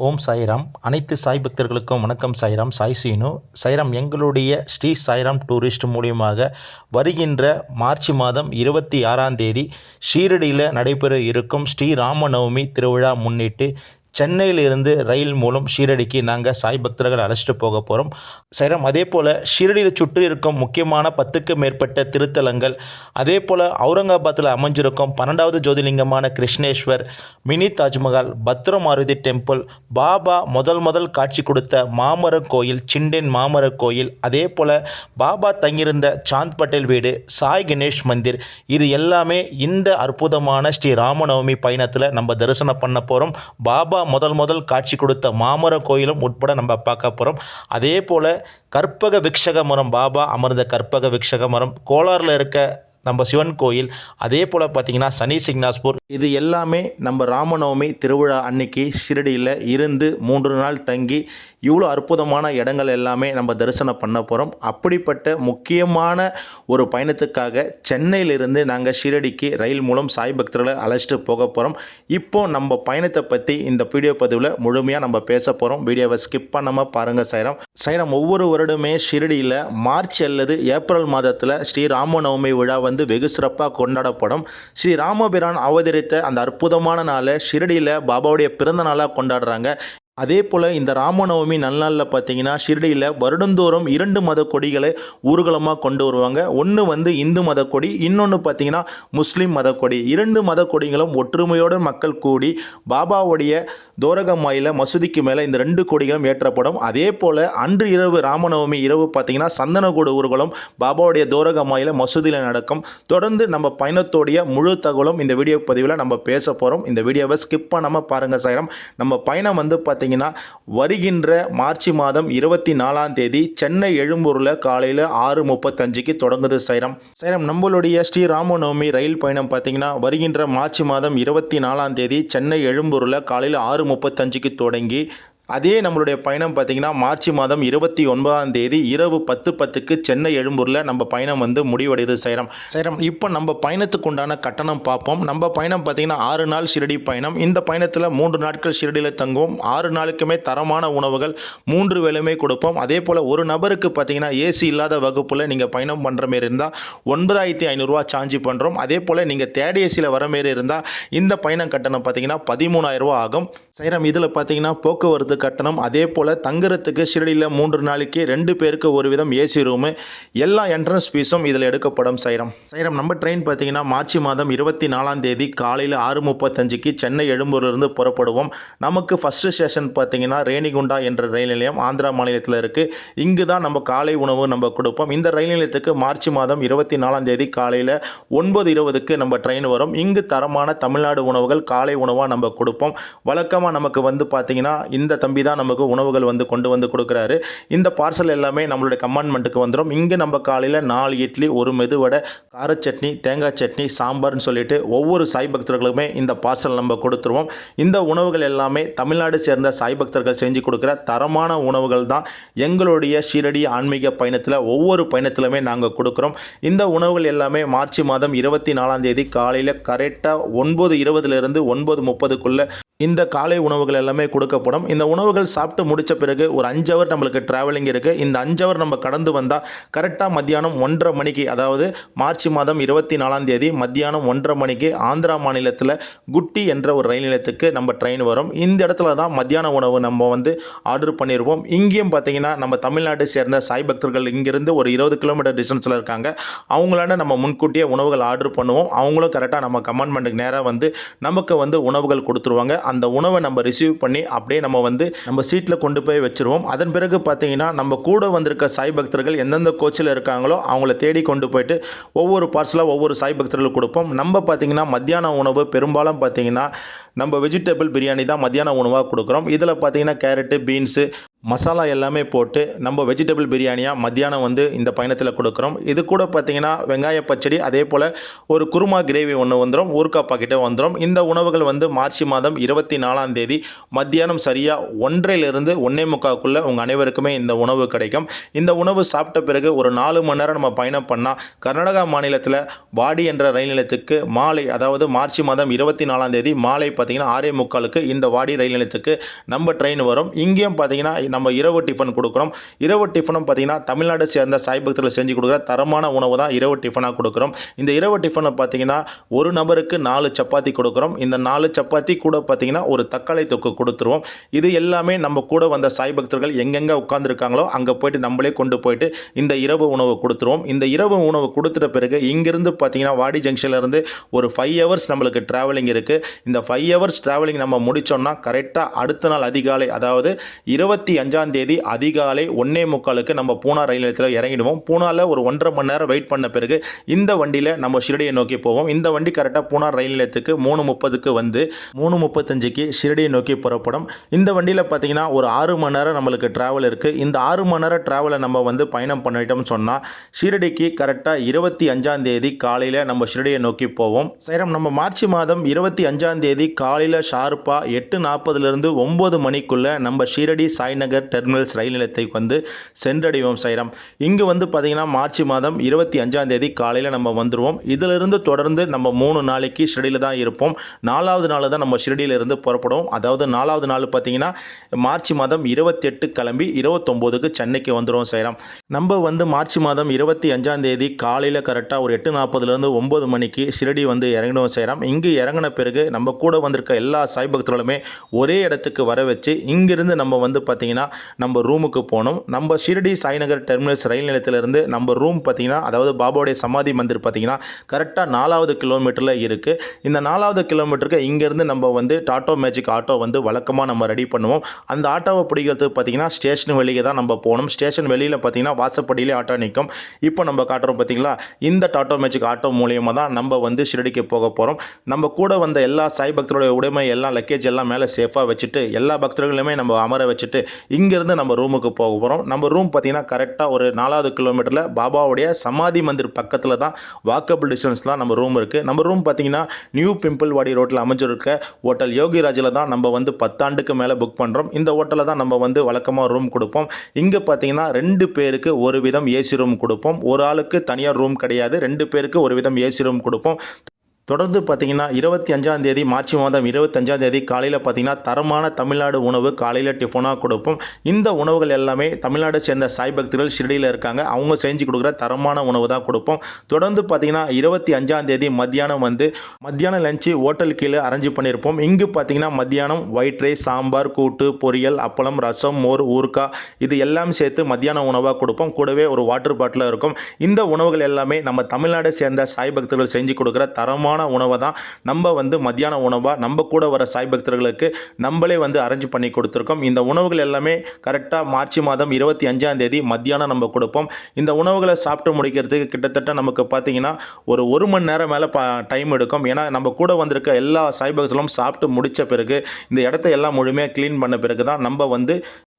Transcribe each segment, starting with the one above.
ஓம் சாய்ராம். அனைத்து சாய் பக்தர்களுக்கும் வணக்கம். சாய்ராம், சாய் சீனு. சாய்ராம், எங்களுடைய ஸ்ரீ சாய்ராம் டூரிஸ்ட் மூலியமாக வருகின்ற மார்ச் மாதம் 26ஆம் தேதி ஷீரடியில் நடைபெற இருக்கும் ஸ்ரீ ராமநவமி திருவிழா முன்னிட்டு சென்னையிலிருந்து ரயில் மூலம் ஷீரடிக்கு நாங்கள் சாய் பக்தர்கள் அழைச்சிட்டு போக போகிறோம். சாய்ராம், அதே போல் ஷீரடியில் சுற்றி இருக்கும் முக்கியமான 10க்கும் மேற்பட்ட திருத்தலங்கள், அதே போல் அவுரங்காபாத்தில் அமைஞ்சிருக்கும் 12வது ஜோதிலிங்கமான கிருஷ்ணேஸ்வர், மினி தாஜ்மஹால், பத்ரமாருதி டெம்பிள், பாபா முதல் காட்சி கொடுத்த மாமர கோயில், சிண்டேன் மாமர கோயில், அதே போல் பாபா தங்கியிருந்த சாந்த் பட்டேல் வீடு, சாய் கணேஷ் மந்திர், இது எல்லாமே இந்த அற்புதமான ஸ்ரீ ராமநவமி பயணத்தில் நம்ம தரிசனம் பண்ண போகிறோம். பாபா முதல் காட்சி கொடுத்த மாமர கோயிலும் உட்பட நம்ம பார்க்க போகிறோம். அதே போல் கற்பக விக்ஷக மரம், பாபா அமர்ந்த கற்பக விக்ஷக மரம், கோலாரில் இருக்க நம்ம சிவன் கோயில், அதே போல் பார்த்திங்கன்னா சனி சிக்னாஸ்பூர், இது எல்லாமே நம்ம ராமநவமி திருவிழா அன்னைக்கு ஷிரடியில் இருந்து 3 நாள் தங்கி இவ்வளோ அற்புதமான இடங்கள் எல்லாமே நம்ம தரிசனம் பண்ண போகிறோம். அப்படிப்பட்ட முக்கியமான ஒரு பயணத்துக்காக சென்னையிலிருந்து நாங்கள் ஷிரடிக்கு ரயில் மூலம் சாய் பக்தர்களை அழைச்சிட்டு போக போகிறோம். இப்போது நம்ம பயணத்தை பற்றி இந்த வீடியோ பதிவில் முழுமையாக நம்ம பேச போகிறோம். வீடியோவை ஸ்கிப் பண்ணாமல் பாருங்கள். சாய்ராம், ஒவ்வொரு வருடமே ஷிரடியில் மார்ச் அல்லது ஏப்ரல் மாதத்தில் ஸ்ரீ ராமநவமி விழா வெகு சிறப்பாக கொண்டாடப்படும். ஸ்ரீ ராமபிரான் அவதரித்த அந்த அற்புதமான நாளை ஷிரடியில் பாபாவுடைய பிறந்த நாளாக கொண்டாடுறாங்க. அதே போல் இந்த ராமநவமி நன்னாளில் பார்த்தீங்கன்னா ஷிரடியில் வருடந்தோறும் 2 மத கொடிகளை ஊர்வலமாக கொண்டு வருவாங்க. ஒன்று இந்து மத கொடி, இன்னொன்று பார்த்தீங்கன்னா முஸ்லீம் மத கொடி. 2 மத கொடிகளும் ஒற்றுமையோடு மக்கள் கூடி பாபாவுடைய தோரகமாயில் மசூதிக்கு மேலே இந்த 2 கொடிகளும் ஏற்றப்படும். அதே போல் அன்று இரவு, ராமநவமி இரவு பார்த்தீங்கன்னா சந்தனக்கூடு ஊர்வலம் பாபாவுடைய தோரகமாயில் மசூதியில் நடக்கும். தொடர்ந்து நம்ம பயணத்தோடைய முழு தகவலும் இந்த வீடியோ பதிவில் நம்ம பேச போகிறோம். இந்த வீடியோவை ஸ்கிப் பண்ணாமல் பாருங்கள். சாய்ராம், நம்ம பயணம் பார்த்தீங்கன்னா வருகின்ற மார்ச் மாதம் 24ஆம் தேதி சென்னை எழும்பூரில் காலையில் 6:35க்கு தொடங்குது. சாய்ராம், நம்மளுடைய ஸ்ரீ ராமநவமி ரயில் பயணம் பார்த்தீங்கன்னா வருகின்ற மார்ச் மாதம் 24ஆம் தேதி சென்னை எழும்பூரில் காலையில் 6:35க்கு தொடங்கி, அதே நம்மளுடைய பயணம் பார்த்திங்கன்னா மார்ச் மாதம் 29ஆம் தேதி இரவு 10:10க்கு சென்னை எழும்பூரில் நம்ம பயணம் முடிவடையுது. சாய்ராம், இப்போ நம்ம பயணத்துக்கு உண்டான கட்டணம் பார்ப்போம். நம்ம பயணம் பார்த்திங்கன்னா 6 நாள் ஷிரடி பயணம். இந்த பயணத்தில் 3 நாட்கள் ஷிரடியில் தங்குவோம். 6 நாளுக்குமே தரமான உணவுகள் 3 வேளையுமே கொடுப்போம். அதே போல் ஒரு நபருக்கு பார்த்திங்கன்னா ஏசி இல்லாத வகுப்பில் நீங்கள் பயணம் பண்ணுற மாரி இருந்தால் 9,500 சார்ஜ் பண்ணுறோம். அதே போல் நீங்கள் தேர்ட் ஏசியில் வர மாரி இருந்தால் இந்த பயணம் கட்டணம் பார்த்திங்கன்னா 13,000 ஆகும். சாய்ராம், இதில் பார்த்திங்கன்னா போக்குவரத்து கட்டணம், அதே போல் தங்குறதுக்கு ஷிரடியில் 3 நாளைக்கு 2 பேருக்கு ஒரு விதம் ஏசி ரூமு, எல்லா என்ட்ரன்ஸ் ஃபீஸும் இதில் எடுக்கப்படும். சாய்ராம், நம்ம ட்ரெயின் பார்த்திங்கன்னா மார்ச் மாதம் 24ஆம் தேதி காலையில் 6:35க்கு சென்னை எழும்பூரிலிருந்து புறப்படுவோம். நமக்கு ஃபஸ்ட்டு ஸ்டேஷன் பார்த்திங்கன்னா ரேணிகுண்டா என்ற ரயில் நிலையம் ஆந்திரா மாநிலத்தில் இருக்குது. இங்கு தான் நம்ம காலை உணவு நம்ம கொடுப்போம். இந்த ரயில் நிலையத்துக்கு மார்ச் மாதம் 24ஆம் தேதி காலையில் 9:20க்கு நம்ம ட்ரெயின் வரும். இங்கு தரமான தமிழ்நாடு உணவுகள் காலை உணவாக நம்ம கொடுப்போம். வழக்கமாக நமக்கு பார்த்திங்கன்னா இந்த தம்பி தான் நமக்கு உணவுகள் கொண்டு கொடுக்குறாரு. இந்த பார்சல் எல்லாமே நம்மளுடைய கம்பார்ட்மெண்ட்டுக்கு வந்துடும். இங்கே நம்ம காலையில் 4 இட்லி, 1 மெதுவடை, கார சட்னி, தேங்காய் சட்னி, சாம்பார்னு சொல்லிட்டு ஒவ்வொரு சாய் பக்தர்களுமே இந்த பார்சல் நம்ம கொடுத்துருவோம். இந்த உணவுகள் எல்லாமே தமிழ்நாடு சேர்ந்த சாய் பக்தர்கள் செஞ்சு கொடுக்குற தரமான உணவுகள் தான் எங்களுடைய ஷிரடி ஆன்மீக பயணத்தில் ஒவ்வொரு பயணத்திலுமே நாங்கள் கொடுக்குறோம். இந்த உணவுகள் எல்லாமே மார்ச் மாதம் 24ஆம் தேதி காலையில் கரெக்டாக 9:20லிருந்து 9:30க்குள்ளே இந்த காலை உணவுகள் எல்லாமே கொடுக்கப்படும். இந்த உணவுகள் சாப்பிட்டு முடித்த பிறகு ஒரு 5 ஹவர் நம்மளுக்கு ட்ராவலிங் இருக்குது. இந்த 5 ஹவர் நம்ம கடந்து வந்தால் கரெக்டாக மத்தியானம் 1:30 மணிக்கு, அதாவது மார்ச் மாதம் 24ஆம் தேதி மத்தியானம் 1:30 மணிக்கு ஆந்திரா மாநிலத்தில் குட்டி என்ற ஒரு ரயில் நிலையத்துக்கு நம்ம ட்ரெயின் வரும். இந்த இடத்துல தான் மத்தியான உணவு நம்ம ஆர்டர் பண்ணிடுவோம். இங்கேயும் பார்த்திங்கன்னா நம்ம தமிழ்நாடு சேர்ந்த சாய் பக்தர்கள் இங்கிருந்து ஒரு 20 கிலோமீட்டர் டிஸ்டன்ஸில் இருக்காங்க. அவங்களால நம்ம முன்கூட்டியே உணவுகள் ஆர்டர் பண்ணுவோம். அவங்களும் கரெக்டாக நம்ம கம்பார்ட்மெண்ட்டுக்கு நேராக நமக்கு உணவுகள் கொடுத்துருவாங்க. அந்த உணவை நம்ம ரிசீவ் பண்ணி அப்படியே நம்ம சீட்டில் கொண்டு போய் வச்சுருவோம். அதன் பிறகு பார்த்தீங்கன்னா நம்ம கூட வந்திருக்க சாய் பக்தர்கள் எந்தெந்த கோச்சில் இருக்காங்களோ அவங்கள தேடி கொண்டு போயிட்டு ஒவ்வொரு பார்சலாக ஒவ்வொரு சாய் பக்தர்களுக்கு கொடுப்போம். நம்ம பார்த்திங்கன்னா மத்தியான உணவு பெரும்பாலும் பார்த்திங்கன்னா நம்ம வெஜிடபிள் பிரியாணி தான் மத்தியான உணவாக கொடுக்குறோம். இதில் பார்த்திங்கன்னா கேரட்டு, பீன்ஸு, மசாலா எல்லாமே போட்டு நம்ம வெஜிடபிள் பிரியாணியாக மத்தியானம் வந்து இந்த பயணத்தில் கொடுக்குறோம். இது கூட பார்த்தீங்கன்னா வெங்காய பச்சடி, அதே போல் ஒரு குருமா கிரேவி ஒன்று வந்துடும், ஊறுகாய் பாக்கெட்டே வந்துடும். இந்த உணவுகள் வந்து மார்ச் மாதம் 24ஆம் தேதி மத்தியானம் சரியாக 1:30லிருந்து 1:45க்குள்ளே உங்கள் அனைவருக்குமே இந்த உணவு கிடைக்கும். இந்த உணவு சாப்பிட்ட பிறகு ஒரு 4 மணி நேரம் நம்ம பயணம் பண்ணால் கர்நாடகா மாநிலத்தில் வாடி என்ற ரயில் நிலையத்துக்கு மாலை, அதாவது மார்ச் மாதம் 24ஆம் தேதி மாலை பார்த்தீங்கன்னா 6:45க்கு இந்த வாடி ரயில் நிலையத்துக்கு நம்ம ட்ரெயின் வரும். இங்கேயும் பார்த்தீங்கன்னா நம்ம இரவு டிஃபன் கொடுக்குறோம். இரவு டிஃபனும் பார்த்தீங்கன்னா தமிழ்நாடு சேர்ந்த சாய் பக்தர்கள் செஞ்சு கொடுக்குற தரமான உணவு தான் இரவு டிஃபனாக கொடுக்குறோம். இந்த இரவு டிஃபனை பார்த்தீங்கன்னா ஒரு நபருக்கு 4 சப்பாத்தி கொடுக்குறோம். இந்த 4 சப்பாத்தி கூட பார்த்தீங்கன்னா ஒரு தக்காளி தொக்கு கொடுத்துருவோம். இது எல்லாமே நம்ம கூட வந்த சாய் பக்தர்கள் எங்கெங்கே உட்காந்துருக்காங்களோ அங்கே போயிட்டு நம்மளே கொண்டு போயிட்டு இந்த இரவு உணவு கொடுத்துருவோம். இந்த இரவு உணவு கொடுத்துட்ட பிறகு இங்கிருந்து பார்த்தீங்கன்னா வாடி ஜங்ஷன்லேருந்து ஒரு 5 ஹவர்ஸ் நம்மளுக்கு ட்ராவலிங் இருக்குது. இந்த 5 ஹவர்ஸ் ட்ராவலிங் நம்ம முடித்தோம்னா கரெக்டாக அடுத்த நாள் அதிகாலை, அதாவது 25ஆம் தேதி அதிகாலை 1:45க்கு நம்ம பூனா ரயில் நிலையத்தில் இறங்கிடுவோம். பூனாவில் ஒரு 1.5 மணி நேரம் வெயிட் பண்ண பிறகு இந்த வண்டியில் நம்ம ஷிரடியை நோக்கி போவோம். இந்த வண்டி கரெக்டாக பூனா ரயில் நிலையத்துக்கு 3:30க்கு வந்து 3:35க்கு ஷிரடியை நோக்கி புறப்படும். இந்த வண்டியில் பார்த்தீங்கன்னா ஒரு 6 மணி நேரம் நம்மளுக்கு ட்ராவல் இருக்குது. இந்த 6 மணி நேரம் ட்ராவலை நம்ம வந்து பயணம் பண்ணிட்டோம்னு சொன்னால் ஷிரடிக்கு கரெக்டாக 25ஆம் தேதி காலையில் நம்ம ஷிரடியை நோக்கி போவோம். சைரம், நம்ம மார்ச் மாதம் 25ஆம் தேதி காலையில் ஷார்ப்பாக 8:40லிருந்து 9 மணிக்குள்ளே நம்ம ஷிரடி சாய்நகர் டெர்மினல்ஸ் ரயில் நிலையத்தை வந்து சென்றடைவோம். சைரம், இங்கு வந்து பார்த்தீங்கன்னா மார்ச் மாதம் 25ஆம் தேதி காலையில் நம்ம வந்துடுவோம். இதிலிருந்து தொடர்ந்து நம்ம 3 நாளைக்கு ஷிரடியில் தான் இருப்போம். 4வது நாள் தான் நம்ம ஷிரடியிலிருந்து புறப்படுவோம். அதாவது 4வது நாள் பார்த்தீங்கன்னா மார்ச் மாதம் 28 கிளம்பி 29க்கு சென்னைக்கு வந்துடுவோம். சைரம், நம்ம வந்து மார்ச் மாதம் 25ஆம் தேதி காலையில் கரெக்டாக ஒரு 8:40லிருந்து 9 மணிக்கு ஷிரடி வந்து இறங்கிடுவோம். சைரம், இங்கு இறங்கின பிறகு நம்ம கூட வந்திருக்க எல்லா சாய் பக்தர்களுமே ஒரே இடத்துக்கு வர வச்சு இங்கிருந்து நம்ம வந்து பார்த்தீங்கன்னா நம்ம ரூமுக்கு போனோம். நம்ம ஷிரடி சாய்நகர் டெர்மினல்ஸ் ரயில் நிலையத்திலிருந்து நம்ம ரூம் பார்த்தீங்கன்னா, அதாவது பாபாவுடைய சமாதி மந்திர் பார்த்தீங்கன்னா கரெக்டாக 4வது கிலோமீட்டரில் இருக்குது. இந்த 4வது கிலோமீட்டருக்கு இங்கேருந்து நம்ம வந்து டாட்டோ மேஜிக் ஆட்டோ வந்து வழக்கமாக நம்ம ரெடி பண்ணுவோம். அந்த ஆட்டோவை பிடிக்கிறதுக்கு பார்த்தீங்கன்னா ஸ்டேஷன் வெளியே தான் நம்ம போகணும். ஸ்டேஷன் வெளியில் பார்த்தீங்கன்னா வாசப்படியிலே ஆட்டோ நிற்கும். இப்போ நம்ம காட்டுறோம் பார்த்தீங்களா, இந்த டாட்டோ மேஜிக் ஆட்டோ மூலியமாக தான் நம்ம வந்து ஷிரடிக்கு போக போகிறோம். நம்ம கூட வந்த எல்லா சாய் பக்தருடைய உடைமை எல்லாம் லக்கேஜ் எல்லாம் மேலே சேஃபாக வச்சுட்டு எல்லா பக்தர்களுமே நம்ம அமர வச்சுட்டு இங்கேருந்து நம்ம ரூமுக்கு போக போகிறோம். நம்ம ரூம் பார்த்தீங்கன்னா கரெக்டாக ஒரு 4வது கிலோமீட்டரில் பாபாவுடைய சமாதி மந்திர் பக்கத்தில் தான், வாக்கபிள் டிஸ்டன்ஸ் தான் நம்ம ரூம் இருக்குது. நம்ம ரூம் பார்த்தீங்கன்னா நியூ பிம்பிள்வாடி ரோட்டில் அமைஞ்சிருக்க ஹோட்டல் யோகிராஜில் தான் நம்ம வந்து 10 ஆண்டுக்கு மேலே புக் பண்ணுறோம். இந்த ஹோட்டலில் தான் நம்ம வந்து வழக்கமாக ரூம் கொடுப்போம். இங்கே பார்த்தீங்கன்னா 2 பேருக்கு ஒரு விதம் ஏசி ரூம் கொடுப்போம். ஒரு ஆளுக்கு தனியாக ரூம் கிடையாது, 2 பேருக்கு ஒரு விதம் ஏசி ரூம் கொடுப்போம். தொடர்ந்து பார்த்தீங்கன்னா 25ஆம் தேதி மார்ச் மாதம் 25ஆம் தேதி காலையில் பார்த்தீங்கன்னா தரமான தமிழ்நாடு உணவு காலையில் டிஃபனாக கொடுப்போம். இந்த உணவுகள் எல்லாமே தமிழ்நாடு சேர்ந்த சாய் பக்தர்கள் ஷிரடியில் இருக்காங்க, அவங்க செஞ்சு கொடுக்குற தரமான உணவு தான் கொடுப்போம். தொடர்ந்து பார்த்தீங்கன்னா 25ஆம் தேதி மத்தியானம் வந்து மத்தியானம் லஞ்சு ஹோட்டல் கீழே அரேஞ்ச் பண்ணியிருப்போம். இங்கு பார்த்தீங்கன்னா மத்தியானம் ஒயிட் ரைஸ், சாம்பார், கூட்டு, பொரியல், அப்பளம், ரசம், மோர், ஊறுகாய் இது எல்லாம் சேர்த்து மத்தியான உணவாக கொடுப்போம். கூடவே ஒரு வாட்டர் பாட்டில் இருக்கும். இந்த உணவுகள் எல்லாமே நம்ம தமிழ்நாடு சேர்ந்த சாய் பக்தர்கள் செஞ்சு கொடுக்குற தரமான உணவை தான் நம்ம வந்து மத்தியான உணவாக நம்ம கூட வர சாய் பக்தர்களுக்கு நம்மளே வந்து அரேஞ்ச் பண்ணி கொடுத்துருக்கோம். இந்த உணவுகள் எல்லாமே கரெக்டாக மார்ச் மாதம் 25ஆம் தேதி மத்தியானம் நம்ம கொடுப்போம். இந்த உணவுகளை சாப்பிட்டு முடிக்கிறதுக்கு கிட்டத்தட்ட நமக்கு பார்த்தீங்கன்னா ஒரு 1 மணி நேரம் மேலே டைம் எடுக்கும். ஏன்னா நம்ம கூட வந்திருக்க எல்லா சாய் பக்தர்களும் சாப்பிட்டு முடித்த பிறகு இந்த இடத்த எல்லாம் முழுமையாக க்ளீன் பண்ண பிறகு தான் நம்ம வந்து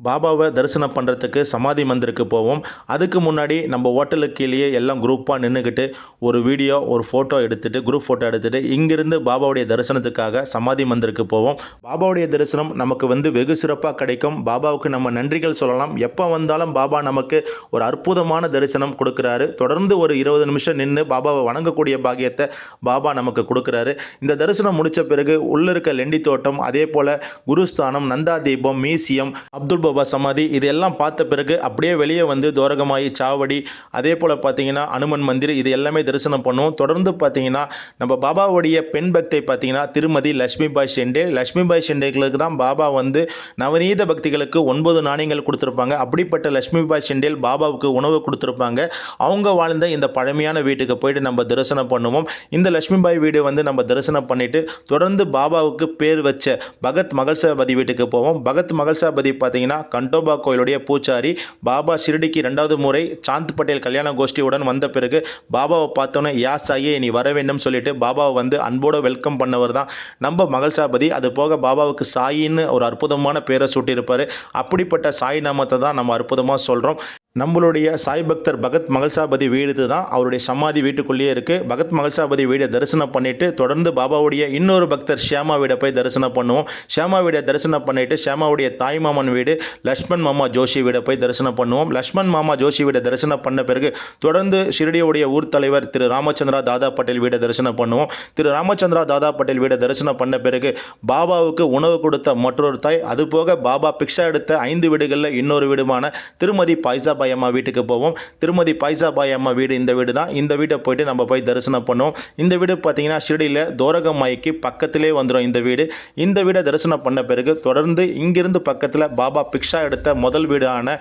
பாபாவை தரிசனம் பண்ணுறதுக்கு சமாதி மந்திருக்கு போவோம். அதுக்கு முன்னாடி நம்ம ஹோட்டலுக்கு கீழே எல்லாம் குரூப்பாக நின்றுக்கிட்டு ஒரு வீடியோ, ஒரு ஃபோட்டோ எடுத்துகிட்டு, குரூப் ஃபோட்டோ எடுத்துகிட்டு இங்கிருந்து பாபாவுடைய தரிசனத்துக்காக சமாதி மந்திருக்கு போவோம். பாபாவுடைய தரிசனம் நமக்கு வந்து வெகு சிறப்பாக கிடைக்கும். பாபாவுக்கு நம்ம நன்றிகள் சொல்லலாம். எப்போ வந்தாலும் பாபா நமக்கு ஒரு அற்புதமான தரிசனம் கொடுக்குறாரு. தொடர்ந்து ஒரு 20 நிமிஷம் நின்று பாபாவை வணங்கக்கூடிய பாக்கியத்தை பாபா நமக்கு கொடுக்குறாரு. இந்த தரிசனம் முடித்த பிறகு உள்ள இருக்க லெண்டி தோட்டம், அதே போல் குருஸ்தானம், நந்தா தீபம், மியூசியம், அப்துல் பாபா சமாதி இதெல்லாம் பார்த்த பிறகு அப்படியே வெளியே வந்து துவாரகமாயி சாவடி, அதே போல் பார்த்தீங்கன்னா அனுமன் மந்திர் இது எல்லாமே தரிசனம் பண்ணுவோம். தொடர்ந்து பார்த்தீங்கன்னா நம்ம பாபாவுடைய பெண் பக்தை பார்த்தீங்கன்னா திருமதி லட்சுமிபாய் ஷெண்டே. லட்சுமிபாய் ஷெண்டேகளுக்கு தான் பாபா வந்து நவநீத பக்திகளுக்கு 9 நாணயங்கள் கொடுத்துருப்பாங்க. அப்படிப்பட்ட லட்சுமிபாய் ஷெண்டேல் பாபாவுக்கு உணவு கொடுத்துருப்பாங்க. அவங்க வாழ்ந்த இந்த பழமையான வீட்டுக்கு போயிட்டு நம்ம தரிசனம் பண்ணுவோம். இந்த லட்சுமிபாய் வீடு வந்து நம்ம தரிசனம் பண்ணிவிட்டு தொடர்ந்து பாபாவுக்கு பேர் வச்ச பகத் மகள்சாபதி வீட்டுக்கு போவோம். பகத் மகள்சாபதி பார்த்தீங்கன்னா கண்டோபா கோயிலுடைய பூச்சாரி. பாபா ஷிரடிக்கு 2வது முறை சாந்த் பட்டேல் கல்யாண கோஷ்டியுடன் வந்த பிறகு பாபாவை பார்த்தோன்னே யா சாயே நீ வர வேண்டும் சொல்லிட்டு பாபாவை வந்து அன்போடு வெல்கம் பண்ணவர் தான் நம்ம மகள்சாபதி. அது போக பாபாவுக்கு சாயின்னு ஒரு அற்புதமான பேரை சூட்டியிருப்பார். அப்படிப்பட்ட சாய் நாமத்தை தான் நம்ம அற்புதமாக சொல்கிறோம். நம்மளுடைய சாய் பக்தர் பகத் மகள்சாபதி வீடு தான் அவருடைய சமாதி வீட்டுக்குள்ளேயே இருக்குது. பகத் மகள்சாபதி வீடை தரிசனம் பண்ணிவிட்டு தொடர்ந்து பாபாவுடைய இன்னொரு பக்தர் ஷியாமா வீடை போய் தரிசனம் பண்ணுவோம். ஷியாமா வீடை தரிசனம் பண்ணிவிட்டு ஷியாமாவுடைய தாய் மாமன் வீடு லக்ஷ்மண் மாமா ஜோஷி வீடை போய் தரிசனம் பண்ணுவோம். லக்ஷ்மண் மாமா ஜோஷி வீடை தரிசனம் பண்ண பிறகு தொடர்ந்து ஷிரடியுடைய ஊர் தலைவர் திரு ராமச்சந்திரா தாதா பட்டேல் வீடை தரிசனம் பண்ணுவோம். திரு ராமச்சந்திரா தாதா பட்டேல் வீடை தரிசனம் பண்ண பிறகு பாபாவுக்கு உணவு கொடுத்த மற்றொரு தாய், அதுபோக பாபா பிக்ஷா எடுத்த 5 வீடுகளில் இன்னொரு வீடுமான திருமதி பாய்சா அம்மா வீட்டுக்கு போவோம். திருமதி பாய்சாபாய் அம்மா வீடு இந்த வீடு தான். இந்த வீட்டை போயிட்டு நம்ம போய் தரிசனம் பண்ணுவோம். இந்த வீடு பார்த்தீங்கன்னா ஷிரடியில் தோரகமாய்க்கு பக்கத்திலே வந்துடும் இந்த வீடு. இந்த வீடை தரிசனம் பண்ண பிறகு தொடர்ந்து இங்கிருந்து பக்கத்தில் பாபா பிக்ஷா எடுத்த முதல் வீடான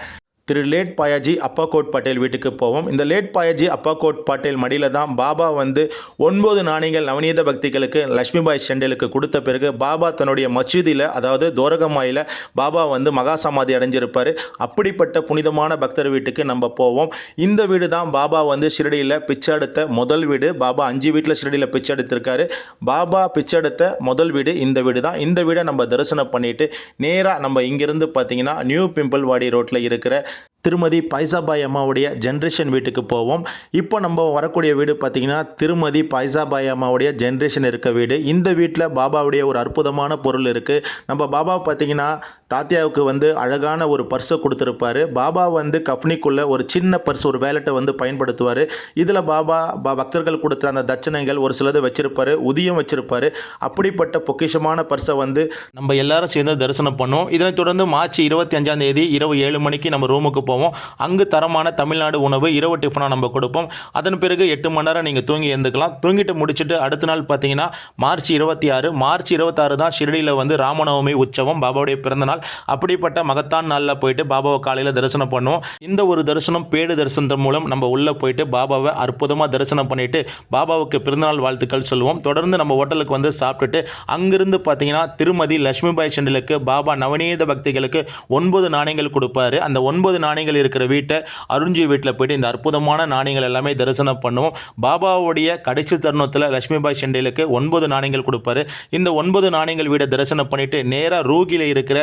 திரு லேட் பாயாஜி அப்பாக்கோட் பட்டேல் வீட்டுக்கு போவோம். இந்த லேட் பாயாஜி அப்பாக்கோட் பட்டேல் மடியில் தான் பாபா வந்து 9 நாணயங்கள் நவநீத பக்திகளுக்கு லட்சுமிபாய் செண்டலுக்கு கொடுத்த பிறகு பாபா தன்னுடைய மசூதியில், அதாவது தோரகமாயில் பாபா வந்து மகா சமாதி அடைஞ்சிருப்பார். அப்படிப்பட்ட புனிதமான பக்தர் வீட்டுக்கு நம்ம போவோம். இந்த வீடு தான் பாபா வந்து ஷிரடியில் பிச்சை எடுத்த முதல் வீடு. பாபா 5 வீட்டில் ஷிரடியில் பிச்சை எடுத்திருக்காரு. பாபா பிச்சை எடுத்த முதல் வீடு இந்த வீடு தான். இந்த வீடை நம்ம தரிசனம் பண்ணிவிட்டு நேராக நம்ம இங்கிருந்து பார்த்தீங்கன்னா நியூ பிம்பிள்வாடி ரோட்டில் இருக்கிற திருமதி பாய்சாபாய் அம்மாவுடைய ஜென்ரேஷன் வீட்டுக்கு போவோம். இப்போ நம்ம வரக்கூடிய வீடு பார்த்திங்கன்னா திருமதி பாய்சாபாய் அம்மாவுடைய ஜென்ரேஷன் இருக்க வீடு. இந்த வீட்டில் பாபாவுடைய ஒரு அற்புதமான பொருள் இருக்குது. நம்ம பாபா பார்த்திங்கன்னா தாத்தியாவுக்கு வந்து அழகான ஒரு பர்ஸை கொடுத்துருப்பாரு. பாபா வந்து கஃப்னிக்குள்ளே ஒரு சின்ன பர்ஸ், ஒரு வேலெட்டை வந்து பயன்படுத்துவார். இதில் பாபா பக்தர்கள் கொடுத்த அந்த தட்சணைகள் ஒரு சிலது வச்சிருப்பாரு, உதியம் வச்சிருப்பாரு. அப்படிப்பட்ட பொக்கிஷமான பர்ஸை வந்து நம்ம எல்லாரும் சேர்ந்து தரிசனம் பண்ணோம். இதனைத் தொடர்ந்து மார்ச் 25ஆம் தேதி இரவு 7 மணிக்கு நம்ம ரூமுக்கு போவோம். அங்கு தரமான தமிழ்நாடு உணவு இரவு டிஃபனாக நம்ம கொடுப்போம். அதன் பிறகு 8 மணி நேரம் நீங்கள் தூங்கி எழுந்துக்கலாம். தூங்கிட்டு முடிச்சுட்டு அடுத்த நாள் பார்த்தீங்கன்னா மார்ச் 26 தான் ஷிரடியில் வந்து ராமநவமி உற்சவம், பாபாவுடைய பிறந்தநாள். அப்படிப்பட்ட மகத்தான் நாளில் போயிட்டு பாபாவை காலையில் தரிசனம் பண்ணுவோம். இந்த ஒரு தரிசனம் பேடு தரிசனத்தின் மூலம் நம்ம உள்ளே போயிட்டு பாபாவை அற்புதமாக தரிசனம் பண்ணிட்டு பாபாவுக்கு பிறந்தநாள் வாழ்த்துக்கள் சொல்லுவோம். தொடர்ந்து நம்ம ஹோட்டலுக்கு வந்து சாப்பிட்டுட்டு அங்கிருந்து பார்த்தீங்கன்னா திருமதி லட்சுமிபாய் செண்டலுக்கு பாபா நவநீத பக்திகளுக்கு 9 நாணயங்கள் கொடுப்பாரு. அந்த 9 நாணயங்கள் இருக்கிற வீட்டை அருஞ்சி வீட்டில் போயிட்டு இந்த அற்புதமான நாணயங்கள் எல்லாமே தரிசனம் பண்ணுவோம். பாபாவுடைய கடைசி தருணத்தில் லட்சுமிபாய் செண்டலுக்கு 9 நாணயங்கள் கொடுப்பாரு. இந்த 9 நாணயங்கள் வீடை தரிசனம் பண்ணிட்டு நேராக ரூகியில் இருக்கிற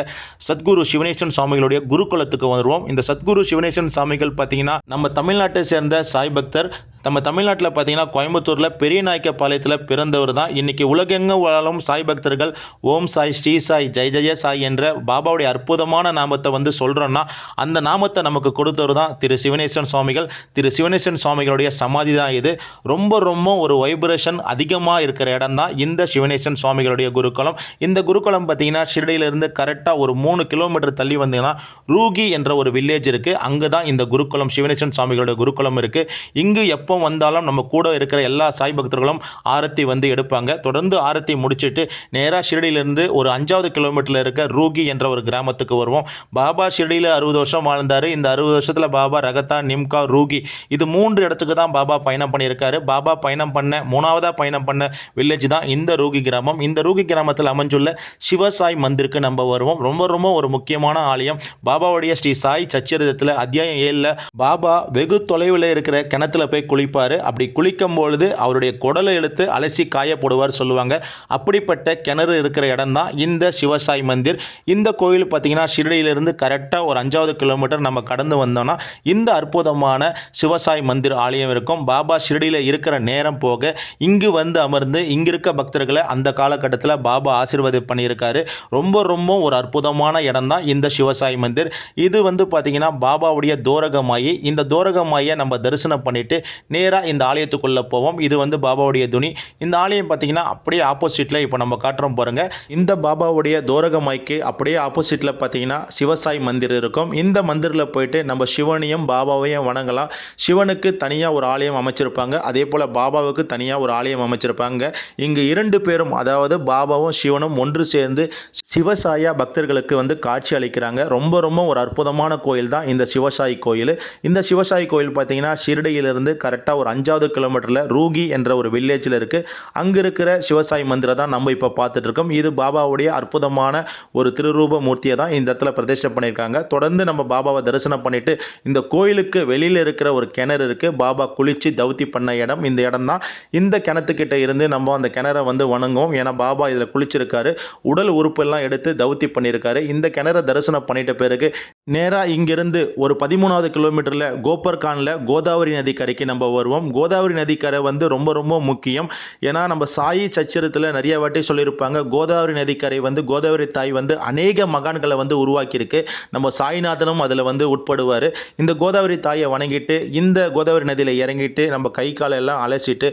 சத்குரு சிவனேசன் சுவாமிகளுடைய குருகுலத்துக்கு வருவோம். இந்த சத்குரு சிவனேசன் சுவாமிகள் பார்த்தீங்கன்னா நம்ம தமிழ்நாட்டை சேர்ந்த சாய் பக்தர். நம்ம தமிழ்நாட்டில் பார்த்தீங்கன்னா கோயம்புத்தூரில் பெரிய நாயக்கபாளையத்தில் பிறந்தவர் தான். இன்றைக்கி உலகெங்கும் வாழும் சாய் பக்தர்கள் ஓம் சாய், ஸ்ரீ சாய், ஜெய ஜெய சாய் என்ற பாபாவுடைய அற்புதமான நாமத்தை வந்து சொல்கிறோன்னா அந்த நாமத்தை நமக்கு கொடுத்தவர் தான் திரு சிவனேசன் சுவாமிகள். திரு சிவனேசன் சுவாமிகளுடைய சமாதி தான் இது. ரொம்ப ரொம்ப ஒரு வைப்ரேஷன் அதிகமாக இருக்கிற இடம் தான் இந்த சிவனேசன் சுவாமிகளுடைய குருகுலம். இந்த குருகுலம் பார்த்தீங்கன்னா ஷிரடியிலிருந்து கரெக்டாக ஒரு 3 கிலோமீட்டர் தள்ளி வந்தீங்கன்னா ரூகி என்ற ஒரு வில்லேஜ் இருக்குது. அங்கே தான் இந்த குருகுலம் சிவனேசன் சுவாமிகளுடைய குருகுலம் இருக்குது. இங்கு எப்போ வந்தாலும் நம்ம கூட இருக்கிற எல்லா சாய் பக்தர்களும் ஆரத்தி வந்து எடுப்பாங்க. தொடர்ந்து ஆரத்தி முடிச்சுட்டு நேராக ஷிரடியிலிருந்து ஒரு 5வது கிலோமீட்டரில் இருக்க ரூகி என்ற ஒரு கிராமத்துக்கு வருவோம். பாபா ஷிரடியில் 60 வருஷம் வாழ்ந்தார். இந்த 60 வருஷத்தில் பாபா ரகத்தா, நிம்கா, ரூகி இது 3 இடத்துக்கு தான் பாபா பயணம் பண்ணியிருக்காரு. பாபா பயணம் பண்ண 3ஆவதாக பயணம் பண்ண வில்லேஜ் தான் இந்த ரூகி கிராமம். இந்த ரூகி கிராமத்தில் அமைஞ்சுள்ள சிவசாய் மந்திருக்கு நம்ம வருவோம். ரொம்ப ரொம்ப ஒரு முக்கியமான ஆலயம். பாபாவுடைய ஸ்ரீ சாய் சச்சரிதத்தில் அத்தியாயம் 7ல் பாபா வெகு தொலைவில் இருக்கிற கிணத்துல போய் குளிப்பார். அப்படி குளிக்கும் பொழுது அவருடைய குடலை எடுத்து அலசி காயப்படுவார் சொல்லுவாங்க. அப்படிப்பட்ட கிணறு இருக்கிற இடம் தான் இந்த சிவசாய் மந்திர். இந்த கோயில் பார்த்தீங்கன்னா ஷிரடியிலிருந்து கரெக்டாக ஒரு 5வது கிலோமீட்டர் நம்ம கடந்து வந்தோம்னா இந்த அற்புதமான சிவசாய் மந்திர் ஆலயம் இருக்கும். பாபா ஷிரடியில் இருக்கிற நேரம் போக இங்கு வந்து அமர்ந்து இங்கு இருக்க பக்தர்களை அந்த காலகட்டத்தில் பாபா ஆசீர்வாதம் பண்ணியிருக்காரு. ரொம்ப ரொம்ப ஒரு அற்புதமான இடம் தான் இந்த சிவசாய் மந்திர். இது வந்து பார்த்தீங்கன்னா பாபாவுடைய தோரகமாயி. இந்த தோரகமாயை நம்ம தரிசனம் பண்ணிட்டு நேராக இந்த ஆலயத்துக்குள்ளே போவோம். இது வந்து பாபாவுடைய துணி. இந்த ஆலயம் பார்த்தீங்கன்னா அப்படியே ஆப்போசிட்டில் இப்போ நம்ம காட்டுறோம் பாருங்க. இந்த பாபாவுடைய தோரகமாய்க்கு அப்படியே ஆப்போசிட்டில் பார்த்தீங்கன்னா சிவசாய் மந்திர் இருக்கும். இந்த மந்திரில் போய் போயிட்டு நம்ம சிவனையும் பாபாவையும் வணங்கலாம். சிவனுக்கு தனியாக ஒரு ஆலயம் அமைச்சிருப்பாங்க, அதே போல் பாபாவுக்கு தனியாக ஒரு ஆலயம் அமைச்சிருப்பாங்க. இங்கு 2 பேரும், அதாவது பாபாவும் சிவனும் ஒன்று சேர்ந்து சிவசாயா பக்தர்களுக்கு வந்து காட்சி அளிக்கிறாங்க. ரொம்ப ரொம்ப ஒரு அற்புதமான கோயில் தான் இந்த சிவசாயி கோயில். இந்த சிவசாயி கோயில் பார்த்தீங்கன்னா ஷிரடியிலிருந்து கரெக்டாக ஒரு 5வது கிலோமீட்டரில் ரூகி என்ற ஒரு வில்லேஜில் இருக்குது. அங்கே இருக்கிற சிவசாயி மந்திரம் தான் நம்ம இப்போ பார்த்துட்டு இருக்கோம். இது பாபாவுடைய அற்புதமான ஒரு திருரூப மூர்த்தியை தான் இந்த இடத்துல பிரதிஷ்டை பண்ணியிருக்காங்க. தொடர்ந்து நம்ம பாபாவை தரிசனம் பண்ணிட்டு இந்த கோயிலுக்கு வெளியில் இருக்கிற ஒரு கிணறு இருக்குது, பாபா குளிச்சு தவுத்தி பண்ண இடம் இந்த இடம் தான். இந்த கிணத்துக்கிட்ட இருந்து நம்ம அந்த கிணறை வந்து வணங்குவோம். ஏன்னா பாபா இதில் குளிச்சிருக்காரு, உடல் உறுப்பெல்லாம் எடுத்து தவுத்தி பண்ணியிருக்காரு. இந்த கிணறை தரிசனம் பண்ணிட்ட பிறகு நேராக இங்கிருந்து ஒரு 13வது கிலோமீட்டரில் கோபர்கானில் கோதாவரி நதிக்கரைக்கு நம்ம வருவோம். கோதாவரி நதிக்கரை வந்து ரொம்ப ரொம்ப முக்கியம். ஏன்னா நம்ம சாயி சச்சரித்தில் நிறைய வாட்டி சொல்லியிருப்பாங்க, கோதாவரி நதிக்கரை வந்து கோதாவரி தாய் வந்து அநேக மகான்களை வந்து உருவாக்கியிருக்கு. நம்ம சாய்நாதனும் அதில் வந்து உட்படுவார். இந்த கோதாவரி தாயை வணங்கிட்டு இந்த கோதாவரி நதியில் இறங்கிட்டு நம்ம கை காலெல்லாம் அலசிட்டு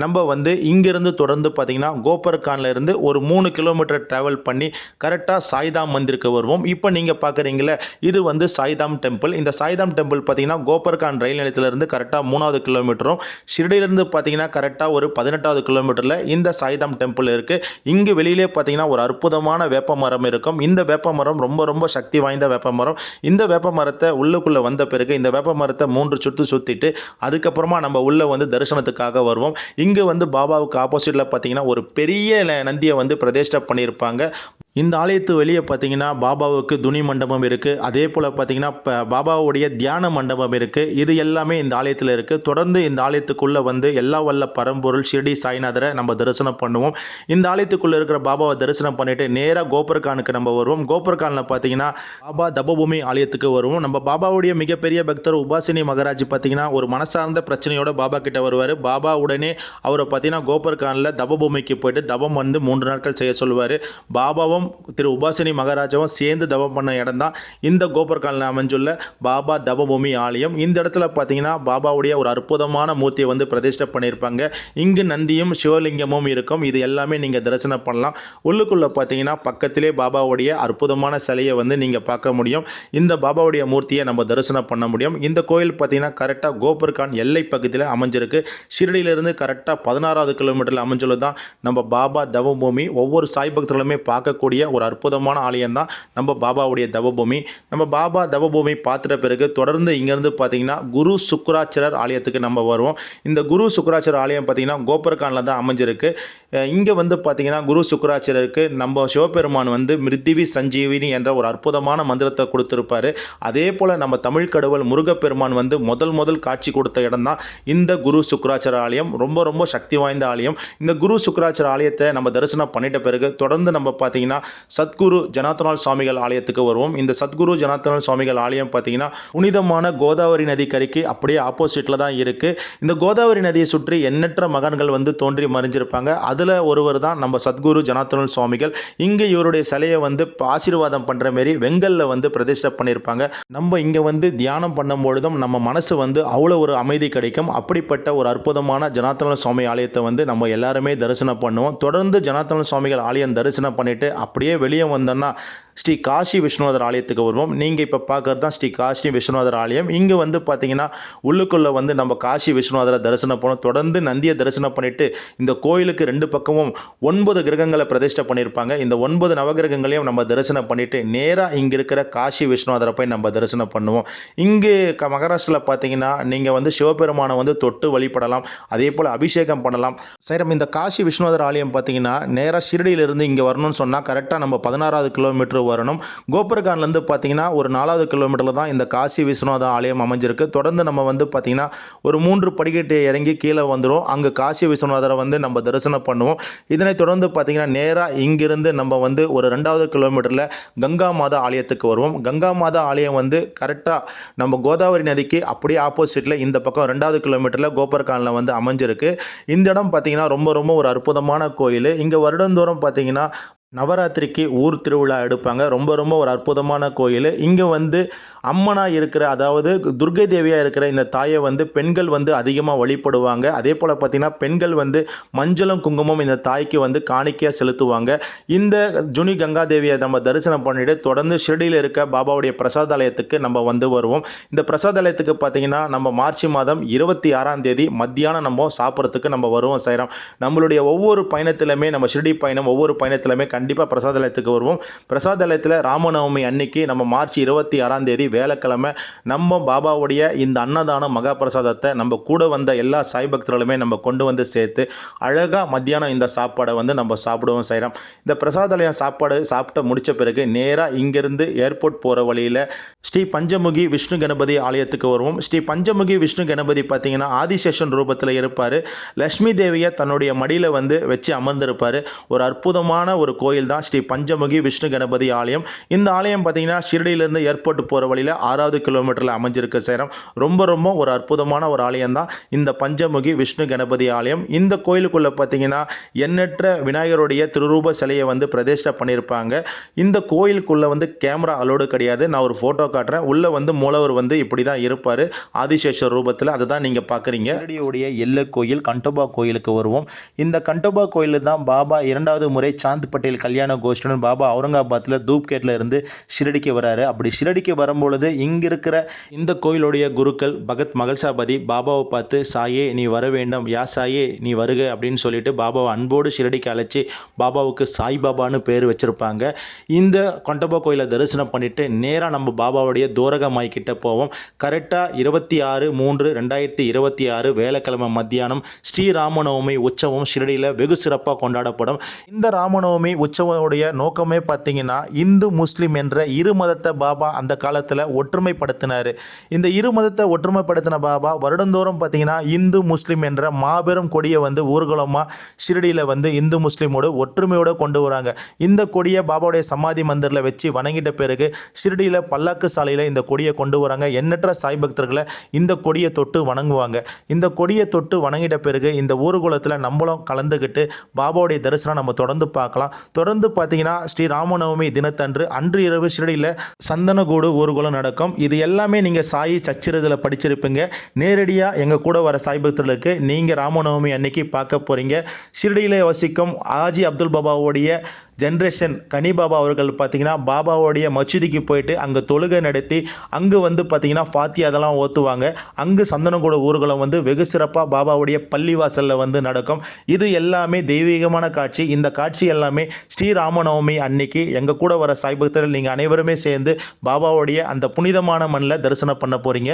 நம்ம வந்து இங்கிருந்து தொடர்ந்து பார்த்திங்கன்னா கோபர்கானில் இருந்து ஒரு 3 கிலோமீட்டர் ட்ராவல் பண்ணி கரெக்டாக சாய்தாம் மந்திருக்கு வருவோம். இப்போ நீங்கள் பார்க்குறீங்களே, இது வந்து சாய்தாம் டெம்பிள். இந்த சாய்தாம் டெம்பிள் பார்த்தீங்கன்னா கோபர்கான் ரயில் நிலையத்திலிருந்து கரெக்டாக 3வது கிலோமீட்டரும், ஷிரடியிலிருந்து பார்த்தீங்கன்னா கரெக்டாக ஒரு 18வது கிலோமீட்டரில் இந்த சாய்தாம் டெம்பிள் இருக்குது. இங்கு வெளியிலே பார்த்தீங்கன்னா ஒரு அற்புதமான வேப்ப மரம் இருக்கும். இந்த வேப்ப மரம் ரொம்ப ரொம்ப சக்தி வாய்ந்த வேப்ப மரம். இந்த வேப்ப மரத்தை உள்ளுக்குள்ளே வந்த பிறகு இந்த வேப்ப மரத்தை 3 சுற்றிட்டு அதுக்கப்புறமா நம்ம உள்ளே வந்து தரிசனத்துக்காக வருவோம். இங்கு வந்து பாபாவுக்கு ஆப்போசிட்டில் பார்த்தீங்கன்னா ஒரு பெரிய நந்தியை வந்து பிரதிஷ்டை பண்ணியிருப்பாங்க. இந்த ஆலயத்து வெளியே பார்த்தீங்கன்னா பாபாவுக்கு துணி மண்டபம் இருக்குது, அதே போல் பார்த்தீங்கன்னா பாபாவுடைய தியான மண்டபம் இருக்குது. இது எல்லாமே இந்த ஆலயத்தில் இருக்குது. தொடர்ந்து இந்த ஆலயத்துக்குள்ளே வந்து எல்லா வல்ல பரம்பொருள் ஷிரடி சாய்நாதரை நம்ம தரிசனம் பண்ணுவோம். இந்த ஆலயத்துக்குள்ளே இருக்கிற பாபாவை தரிசனம் பண்ணிவிட்டு நேராக கோபர்கானுக்கு நம்ம வருவோம். கோபர்கானில் பார்த்தீங்கன்னா பாபா தபபூமி ஆலயத்துக்கு வருவோம். நம்ம பாபாவுடைய மிகப்பெரிய பக்தர் உபாசினி மகராஜ் பார்த்தீங்கன்னா ஒரு மனசார்ந்த பிரச்சனையோட பாபா கிட்ட வருவார். பாபா உடனே அவரை பார்த்தீங்கன்னா கோபர்கானில் தபபூமிக்கு போயிட்டு தபம் வந்து 3 நாட்கள் செய்ய சொல்லுவார். பாபாவும் திரு உபாசினி மகாராஜாவும் சேர்ந்து தவம் பண்ண இடம் தான் இந்த கோபர்கானில் அமைஞ்சுள்ள பாபா தவபூமி ஆலயம். இந்த இடத்துல பார்த்தீங்கன்னா பாபாவுடைய ஒரு அற்புதமான மூர்த்தியை வந்து பிரதிஷ்டை பண்ணியிருப்பாங்க. இங்கு நந்தியும் சிவலிங்கமும் இருக்கும். இது எல்லாமே நீங்கள் தரிசனம் பண்ணலாம். உள்ளுக்குள்ளே பார்த்தீங்கன்னா பக்கத்திலே பாபாவுடைய அற்புதமான சிலையை வந்து நீங்கள் பார்க்க முடியும். இந்த பாபாவுடைய மூர்த்தியை நம்ம தரிசனம் பண்ண முடியும். இந்த கோயில் பார்த்தீங்கன்னா கரெக்டாக கோபர்கான் எல்லை பகுதியில் அமைஞ்சிருக்கு. ஷிரடியிலிருந்து கரெக்டாக 16வது கிலோமீட்டரில் அமைஞ்சுள்ளது தான் நம்ம பாபா தவபூமி. ஒவ்வொரு சாய் பக்தர்களுமே பார்க்கக்கூடிய ஒரு அற்புதமான ஆலயம் தான் நம்ம பாபாவுடைய தவபூமி. நம்ம பாபா தவபூமி பார்த்துட்ட பிறகு தொடர்ந்து இங்கேருந்து பார்த்தீங்கன்னா குரு சுக்ராச்சாரர் ஆலயத்துக்கு நம்ம வருவோம். இந்த குரு சுக்ராச்சாரர் ஆலயம் பார்த்தீங்கன்னா கோபர்கானில் தான் அமைஞ்சிருக்கு. இங்கே வந்து பார்த்தீங்கன்னா குரு சுக்ராச்சாரருக்கு நம்ம சிவபெருமான் வந்து மிருத்திவி சஞ்சீவினி என்ற ஒரு அற்புதமான மந்திரத்தை கொடுத்துருப்பாரு. அதே போல் நம்ம தமிழ் கடவுள் முருகப்பெருமான் வந்து முதல் காட்சி கொடுத்த இடம் தான் இந்த குரு சுக்ராச்சார ஆலயம். ரொம்ப ரொம்ப சக்தி வாய்ந்த ஆலயம். இந்த குரு சுக்ராச்சார ஆலயத்தை நம்ம தரிசனம் பண்ணிட்ட பிறகு தொடர்ந்து நம்ம பார்த்தீங்கன்னா சத்குரு ஜனார்த்தனார் சுவாமிகள் ஆலயத்துக்கு வருவோம். இந்த சத்குரு ஜனார்த்தனார் சுவாமிகள் ஆலயம் பார்த்தீங்கன்னா புனிதமான கோதாவரி நதிக்கரைக்கு அப்படியே ஆப்போசிட்டில் தான் இருக்குது. இந்த கோதாவரி நதியை சுற்றி எண்ணற்ற மகான்கள் வந்து தோன்றி மறைஞ்சிருப்பாங்க. அதில் ஒருவர் தான் நம்ம சத்குரு ஜனார்த்தனார் சுவாமிகள். இங்கே இவருடைய சிலையை வந்து ஆசீர்வாதம் பண்ணுற மாரி வெங்கல்ல வந்து பிரதிஷ்டை பண்ணியிருப்பாங்க. நம்ம இங்கே வந்து தியானம் பண்ணும் பொழுதும் நம்ம மனசு வந்து அவ்வளோ ஒரு அமைதி கிடைக்கும். அப்படிப்பட்ட ஒரு அற்புதமான ஜனார்த்தனார் சுவாமி ஆலயத்தை வந்து நம்ம எல்லாருமே தரிசனம் பண்ணுவோம். தொடர்ந்து ஜனார்த்தனார் சுவாமிகள் ஆலயம் தரிசனம் பண்ணிட்டு அப்படியே வெளியே வந்தோன்னா ஸ்ரீ காசி விஸ்வநாதர் ஆலயத்துக்கு வருவோம். நீங்கள் இப்போ பார்க்குறது தான் ஸ்ரீ காசி விஸ்வநாதர் ஆலயம். இங்கே வந்து பார்த்தீங்கன்னா உள்ளுக்குள்ளே வந்து நம்ம காசி விஸ்வநாதரை தரிசனம் பண்ணோம். தொடர்ந்து நந்தியை தரிசனம் பண்ணிவிட்டு இந்த கோயிலுக்கு 2 பக்கமும் 9 கிரகங்களை பிரதிஷ்டை பண்ணியிருப்பாங்க. இந்த 9 நவகிரகங்களையும் நம்ம தரிசனம் பண்ணிவிட்டு நேராக இங்கே இருக்கிற காசி விஸ்வநாதரை போய் நம்ம தரிசனம் பண்ணுவோம். இங்கே மகாராஷ்டிராவில் பார்த்தீங்கன்னா நீங்கள் வந்து சிவபெருமானை வந்து தொட்டு வழிபடலாம், அதே போல் அபிஷேகம் பண்ணலாம். சரி, இந்த காசி விஸ்வநாதர் ஆலயம் பார்த்தீங்கன்னா நேராக ஷிரடியிலிருந்து இங்கே வரணும்னு சொன்னால் கரெக்டாக நம்ம 16வது கிலோமீட்டர் வரணும். கோபர்கான்லேருந்து பார்த்தீங்கன்னா ஒரு 4வது கிலோமீட்டரில் தான் இந்த காசி விஸ்வநாத ஆலயம் அமைஞ்சிருக்கு. தொடர்ந்து நம்ம வந்து பார்த்தீங்கன்னா ஒரு 3 படிக்கட்டு இறங்கி கீழே வந்துடும். அங்கே காசி விஸ்வநாதரை வந்து நம்ம தரிசனம் பண்ணுவோம். இதனை தொடர்ந்து பார்த்தீங்கன்னா நேராக இங்கிருந்து நம்ம வந்து ஒரு 2வது கிலோமீட்டரில் கங்கா மாதா ஆலயத்துக்கு வருவோம். கங்கா மாதா ஆலயம் வந்து கரெக்டாக நம்ம கோதாவரி நதிக்கு அப்படியே ஆப்போசிட்டில் இந்த பக்கம் 2வது கிலோமீட்டரில் கோபர்கானில் வந்து அமைஞ்சிருக்கு. இந்த இடம் பார்த்தீங்கன்னா ரொம்ப ரொம்ப ஒரு அற்புதமான கோயில். இங்கே வருடந்தோறும் பார்த்தீங்கன்னா நவராத்திரிக்கு ஊர் திருவிழா எடுப்பாங்க. ரொம்ப ரொம்ப ஒரு அற்புதமான கோயில். இங்கே வந்து அம்மனா இருக்கிற, அதாவது துர்க்கை தேவியாக இருக்கிற இந்த தாயை வந்து பெண்கள் வந்து அதிகமாக வழிபடுவாங்க. அதே போல் பார்த்திங்கன்னா பெண்கள் வந்து மஞ்சளும் குங்குமம் இந்த தாய்க்கு வந்து காணிக்கையாக செலுத்துவாங்க. இந்த ஜுனி கங்கா தேவியை நம்ம தரிசனம் பண்ணிட்டு தொடர்ந்து ஷிரடியில் இருக்க பாபாவுடைய பிரசாதாலயத்துக்கு நம்ம வந்து வருவோம். இந்த பிரசாதாலயத்துக்கு பார்த்திங்கன்னா நம்ம மார்ச் மாதம் 26ஆம் தேதி மத்தியானம் நம்ம சாப்பிட்றதுக்கு நம்ம வருவோம் சாய்ராம். நம்மளுடைய ஒவ்வொரு பயணத்திலுமே, நம்ம ஷிரடி பயணம் ஒவ்வொரு பயணத்திலுமே கண்டிப்பாக பிரசாதாலயத்துக்கு வருவோம். பிரசாதாலயத்தில் ராமநவமி அன்னைக்கு நம்ம மார்ச் 26ஆம் தேதி வேலைக்கிழமை நம்ம பாபாவுடைய இந்த அன்னதான மகா பிரசாதத்தை நம்ம கூட வந்த எல்லா சாய் பக்தர்களுமே நம்ம கொண்டு வந்து சேர்த்து அழகாக மத்தியானம் இந்த சாப்பாடை வந்து நம்ம சாப்பிடுவோம் சாய்ராம். இந்த பிரசாதாலயம் சாப்பாடு சாப்பிட்டு முடித்த பிறகு நேராக இங்கேருந்து ஏர்போர்ட் போகிற வழியில் ஸ்ரீ பஞ்சமுகி விஷ்ணு கணபதி ஆலயத்துக்கு வருவோம். ஸ்ரீ பஞ்சமுகி விஷ்ணு கணபதி பார்த்தீங்கன்னா ஆதிசேஷன் ரூபத்தில் இருப்பார். லக்ஷ்மி தேவியை தன்னுடைய மடியில் வந்து வச்சு அமர்ந்திருப்பார். ஒரு அற்புதமான ஒரு கோயில் தான் ஸ்ரீ பஞ்சமுகி விஷ்ணு கணபதி ஆலயம். இந்த ஆலயம் பார்த்தீங்கன்னா ஷிரடியிலேருந்து ஏர்போர்ட் போகிற வழியில் 6வது கிலோமீட்டரில் அமைஞ்சிருக்கு சேரம். ரொம்ப ரொம்ப ஒரு அற்புதமான ஒரு ஆலயம் தான் இந்த பஞ்சமுகி விஷ்ணு கணபதி ஆலயம். இந்த கோயிலுக்குள்ளே பார்த்தீங்கன்னா எண்ணற்ற விநாயகருடைய திருரூப சிலையை வந்து பிரதிஷ்டை பண்ணியிருப்பாங்க. இந்த கோயிலுக்குள்ளே வந்து கேமரா அலோடு கிடையாது. நான் ஒரு ஃபோட்டோ காட்டுறேன். உள்ளே வந்து மூலவர் வந்து இப்படி தான் இருப்பார் ஆதிசேஷர் ரூபத்தில். அதை தான் நீங்கள் பார்க்குறீங்க. ஷிரடியுடைய எல்லை கோயில் கண்டோபா கோயிலுக்கு வருவோம். இந்த கண்டோபா கோயில் தான் பாபா 2வது முறை சாந்த் பட்டேல் கல்யாண கோஷ்டன் பாபா அவுரங்காபாத்தில் தூப்கேட்டில் இருந்து ஷிரடிக்கு வராரு. அப்படி ஷிரடிக்கு வரும்பொழுது இங்கே இருக்கிற இந்த கோயிலுடைய குருக்கள் பகத் மகள்சாபதி பாபாவை பார்த்து, சாயே நீ வர வேண்டும், யா சாயே நீ வருக அப்படின்னு சொல்லிட்டு பாபாவை அன்போடு ஷிரடிக்கு அழைச்சி பாபாவுக்கு சாய் பாபான்னு பேர் வச்சுருப்பாங்க. இந்த கொண்டபா கோயிலை தரிசனம் பண்ணிவிட்டு நேராக நம்ம பாபாவுடைய தோரகமாய் கிட்ட போவோம். கரெக்டாக 26/3/2026 வேலைக்கிழமை மத்தியானம் ஸ்ரீ ராமநவமி உற்சவம் ஷிரடியில் வெகு சிறப்பாக கொண்டாடப்படும். இந்த ராமநவமி உற்சவனுடைய நோக்கமே பார்த்தீங்கன்னா இந்து முஸ்லீம் என்ற இரு மதத்தை பாபா அந்த காலத்தில் ஒற்றுமைப்படுத்தினார். இந்த இரு மதத்தை ஒற்றுமைப்படுத்தின பாபா வருடந்தோறும் பார்த்தீங்கன்னா இந்து முஸ்லீம் என்ற மாபெரும் கொடியை வந்து ஊர்வலமாக ஷிரடியில் வந்து இந்து முஸ்லீமோடு ஒற்றுமையோடு கொண்டு வராங்க. இந்த கொடியை பாபாவுடைய சமாதி மந்திரில் வச்சு வணங்கிட்ட பிறகு ஷிரடியில் பல்லாக்கு சாலையில் இந்த கொடியை கொண்டு வராங்க. எண்ணற்ற சாய் பக்தர்களை இந்த கொடியை தொட்டு வணங்குவாங்க. இந்த கொடியை தொட்டு வணங்கிட்ட பிறகு இந்த ஊர்வலத்தில் நம்மளும் கலந்துக்கிட்டு பாபாவுடைய தரிசனம் நம்ம தொடர்ந்து பார்க்கலாம். தொடர்ந்து பார்த்தீங்கன்னா ஸ்ரீ ராமநவமி தினத்தன்று அன்று இரவு ஷிரடியில் சந்தனக்கூடு ஊர்வலம் நடக்கும். இது எல்லாமே நீங்கள் சாயி சச்சிரத்தில் படிச்சிருப்பீங்க. நேரடியாக எங்கள் கூட வர சாய் பக்தர்களுக்கு நீங்கள் ராமநவமி அன்னைக்கு பார்க்க போகிறீங்க. ஷிரடியில் வசிக்கும் ஆஜி அப்துல் பாபாவுடைய ஜென்ரேஷன் கனி பாபா அவர்கள் பார்த்திங்கன்னா பாபாவுடைய மசூதிக்கு போயிட்டு அங்கே தொழுகை நடத்தி அங்கே வந்து பார்த்திங்கன்னா ஃபாத்தி அதெல்லாம் ஓத்துவாங்க. அங்கு சந்தனக்கூட ஊர்வலம் வந்து வெகு சிறப்பாக பாபாவுடைய பள்ளிவாசலில் வந்து நடக்கும். இது எல்லாமே தெய்வீகமான காட்சி. இந்த காட்சி எல்லாமே ஸ்ரீராமநவமி அன்னைக்கு எங்கள் கூட வர சாய் பக்தர்கள் நீங்கள் அனைவருமே சேர்ந்து பாபாவுடைய அந்த புனிதமான மண்ணில் தரிசனம் பண்ண போகிறீங்க.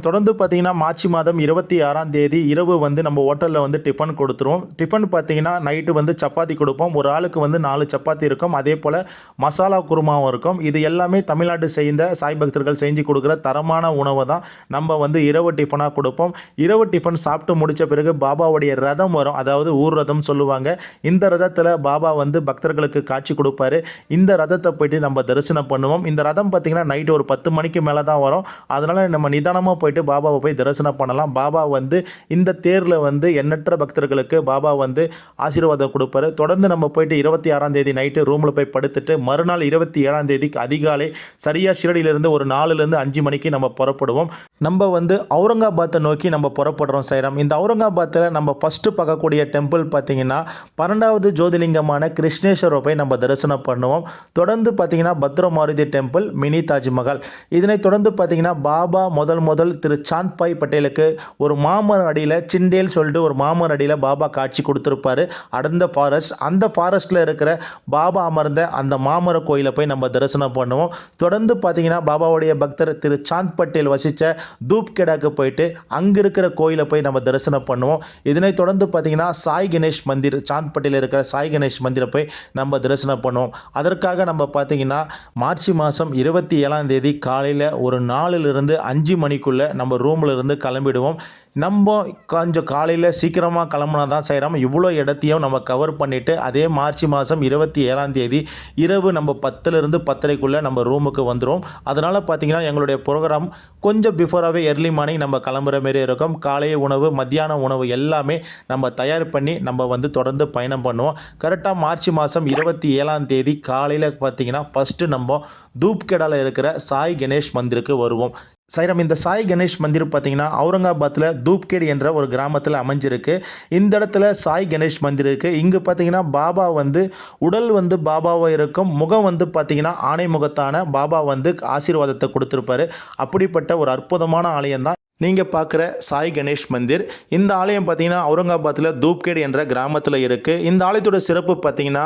தொடர்ந்து பார்த்தீங்கன்னா மார்ச் மாதம் 26ஆம் தேதி இரவு வந்து நம்ம ஹோட்டலில் வந்து டிஃபன் கொடுத்துருவோம். டிஃபன் பார்த்தீங்கன்னா நைட்டு வந்து சப்பாத்தி கொடுப்போம். ஒரு ஆளுக்கு வந்து 4 சப்பாத்தி இருக்கும். அதே போல் மசாலா குருமாவும் இருக்கும். இது எல்லாமே தமிழ்நாட்டு சேர்ந்த சாய் பக்தர்கள் செஞ்சு கொடுக்குற தரமான உணவை தான் நம்ம வந்து இரவு டிஃபனாக கொடுப்போம். இரவு டிஃபன் சாப்பிட்டு முடித்த பிறகு பாபாவுடைய ரதம் வரும். அதாவது ஊர் ரதம் சொல்லுவாங்க. இந்த ரதத்தில் பாபா வந்து பக்தர்களுக்கு காட்சி கொடுப்பாரு. இந்த ரதத்தை போய்ட்டு நம்ம தரிசனம் பண்ணுவோம். இந்த ரதம் பார்த்திங்கன்னா நைட்டு ஒரு 10 மணிக்கு மேலே தான் வரும். அதனால் நம்ம நிதானமாக போயிட்டு பாபாவை போய் தரிசனம் பண்ணலாம். பாபா வந்து இந்த தேரில் வந்து எண்ணற்ற பக்தர்களுக்கு பாபா வந்து ஆசீர்வாதம் கொடுப்பாரு. தொடர்ந்து நம்ம போயிட்டு 26ஆம் தேதி நைட்டு ரூமில் போய் படுத்துட்டு மறுநாள் 27ஆம் தேதிக்கு அதிகாலை சரியாக ஷிரடியிலிருந்து ஒரு 4லேருந்து 5 மணிக்கு நம்ம புறப்படுவோம். நம்ம வந்து அவுரங்காபாத்தை நோக்கி நம்ம புறப்படுறோம் சாய்ராம். இந்த அவுரங்காபாத்தில் நம்ம ஃபஸ்ட்டு பார்க்கக்கூடிய டெம்பிள் பார்த்திங்கன்னா 12வது ஜோதிலிங்கமான கிருஷ்ணேஸ்வரை போய் நம்ம தரிசனம் பண்ணுவோம். தொடர்ந்து பார்த்திங்கன்னா பத்ரமாருதி டெம்பிள், மினி தாஜ்மஹால். இதனைத் தொடர்ந்து பார்த்திங்கன்னா பாபா முதல் திரு சாந்த் பாய் பட்டேலுக்கு ஒரு மாமர அடியில் சிண்டேல் சொல்லிட்டு ஒரு மாமர அடியில் பாபா காட்சி கொடுத்துருப்பாரு. அடர்ந்த ஃபாரஸ்ட். அந்த ஃபாரஸ்ட்டில் இருக்கிற பாபா அமர்ந்த அந்த மாமர கோயிலை போய் நம்ம தரிசனம் பண்ணுவோம். தொடர்ந்து பார்த்தீங்கன்னா பாபாவுடைய பக்தர் திரு சாந்த் பட்டேல் வசித்த தூப்கேடாக்கு போயிட்டு அங்கே இருக்கிற கோயிலை போய் நம்ம தரிசனம் பண்ணுவோம். இதனைத் தொடர்ந்து பார்த்தீங்கன்னா சாய் கணேஷ் மந்திர், சாந்த் பட்டேல் இருக்கிற சாய் கணேஷ் மந்திரை போய் நம்ம தரிசனம் பண்ணுவோம். அதற்காக நம்ம பார்த்தீங்கன்னா மார்ச் மாதம் 27ஆம் தேதி காலையில் ஒரு 4லிருந்து 5 மணிக்குள்ள மணிக்குள்ளே நம்ம ரூமில் இருந்து கிளம்பிடுவோம். நம்ம கொஞ்சம் காலையில் சீக்கிரமாக கிளம்புனா தான் சாய்ராம் இவ்வளோ இடத்தையும் நம்ம கவர் பண்ணிவிட்டு அதே மார்ச் மாதம் 27ஆம் தேதி இரவு நம்ம 10லிருந்து 10:30க்குள்ளே நம்ம ரூமுக்கு வந்துடும். அதனால் பார்த்திங்கன்னா எங்களுடைய ப்ரோக்ராம் கொஞ்சம் பிஃபோராகவே எர்லி மார்னிங் நம்ம கிளம்புற மாரி இருக்கும். காலை உணவு, மத்தியான உணவு எல்லாமே நம்ம தயார் பண்ணி நம்ம வந்து தொடர்ந்து பயணம் பண்ணுவோம். கரெக்டாக மார்ச் மாதம் 27ஆம் தேதி காலையில் பார்த்திங்கன்னா ஃபஸ்ட்டு நம்ம தூப்கேடாவில் இருக்கிற சாய் கணேஷ் மந்திருக்கு வருவோம். சாய்ராம், இந்த சாய் கணேஷ் மந்திர் பார்த்திங்கன்னா அவுரங்காபாத்தில் தூப்கேட் என்ற ஒரு கிராமத்தில் அமைஞ்சிருக்கு. இந்த இடத்துல சாய் கணேஷ் மந்திர் இருக்குது. இங்கே பார்த்திங்கன்னா பாபா வந்து உடல் வந்து பாபாவாக இருக்கும், முகம் வந்து பார்த்திங்கன்னா ஆணை முகத்தான பாபா வந்து ஆசீர்வாதத்தை கொடுத்துருப்பாரு. அப்படிப்பட்ட ஒரு அற்புதமான ஆலயம் தான் நீங்கள் பார்க்குற சாய் கணேஷ் மந்திர். இந்த ஆலயம் பார்த்திங்கன்னா அவுரங்காபாத்தில் தூப்கேட் என்ற கிராமத்தில் இருக்குது. இந்த ஆலயத்தோட சிறப்பு பார்த்திங்கன்னா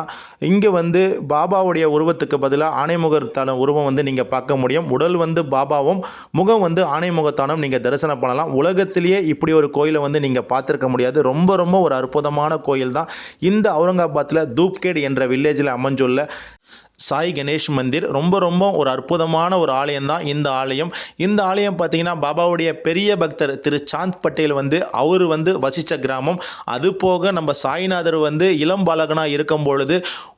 இங்கே வந்து பாபாவுடைய உருவத்துக்கு பதிலாக ஆணைமுகத்தான உருவம் வந்து நீங்கள் பார்க்க முடியும். உடல் வந்து பாபாவும், முகம் வந்து ஆணைமுகத்தானும் நீங்கள் தரிசனம் பண்ணலாம். உலகத்திலேயே இப்படி ஒரு கோயிலை வந்து நீங்கள் பார்த்துருக்க முடியாது. ரொம்ப ரொம்ப ஒரு அற்புதமான கோயில் தான் இந்த அவுரங்காபாத்தில் தூப்கேட் என்ற வில்லேஜில் அமைஞ்சுள்ள சாய் கணேஷ் மந்திர். ரொம்ப ரொம்ப ஒரு அற்புதமான ஒரு ஆலயம் தான் இந்த ஆலயம். இந்த ஆலயம் பார்த்திங்கன்னா பாபாவுடைய பெரிய பக்தர் திரு சாந்த் பட்டேல் வந்து அவர் வந்து வசித்த கிராமம். அது போக நம்ம சாய்நாதர் வந்து இளம் பாலகனாக இருக்கும் பொழுது